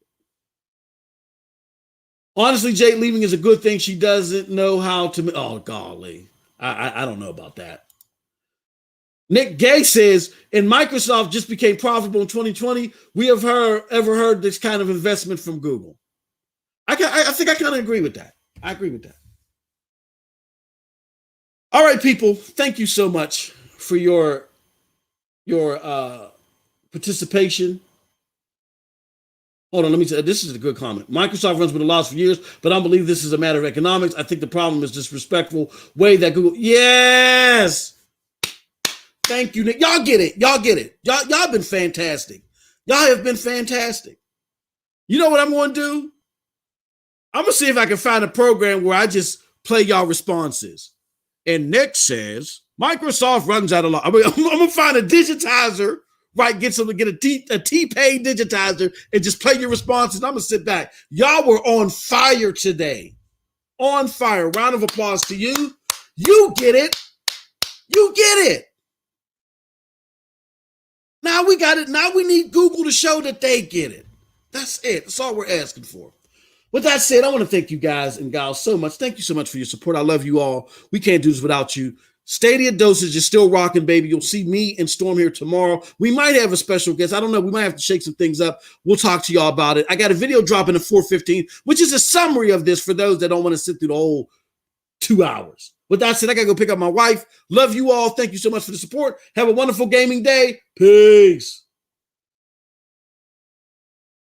Honestly, Jade leaving is a good thing. She doesn't know how to. Oh, golly. I don't know about that. Nick Gay says, and Microsoft just became profitable in 2020. We have ever heard this kind of investment from Google. I think I kind of agree with that. I agree with that. All right, people. Thank you so much for your participation. Hold on, let me say, this is a good comment. Microsoft runs with a loss for years, but I don't believe this is a matter of economics. I think the problem is disrespectful way that Google. Yes. Thank you, Nick. Y'all get it. Y'all get it. Y'all have been fantastic. Y'all have been fantastic. You know what I'm going to do? I'm going to see if I can find a program where I just play y'all responses. And Nick says, Microsoft runs out of law. I'm going to find a digitizer, right? Get a T-Pay digitizer and just play your responses. I'm going to sit back. Y'all were on fire today. On fire. Round of applause to you. You get it. You get it. Now we got it. Now we need Google to show that they get it. That's it. That's all we're asking for. With that said, I want to thank you guys and gals so much. Thank you so much for your support. I love you all. We can't do this without you. StadiaDosage is still rocking, baby. You'll see me and Storm here tomorrow. We might have a special guest. I don't know. We might have to shake some things up. We'll talk to y'all about it. I got a video dropping at 4:15, which is a summary of this for those that don't want to sit through the whole 2 hours. With that said, I got to go pick up my wife. Love you all. Thank you so much for the support. Have a wonderful gaming day. Peace.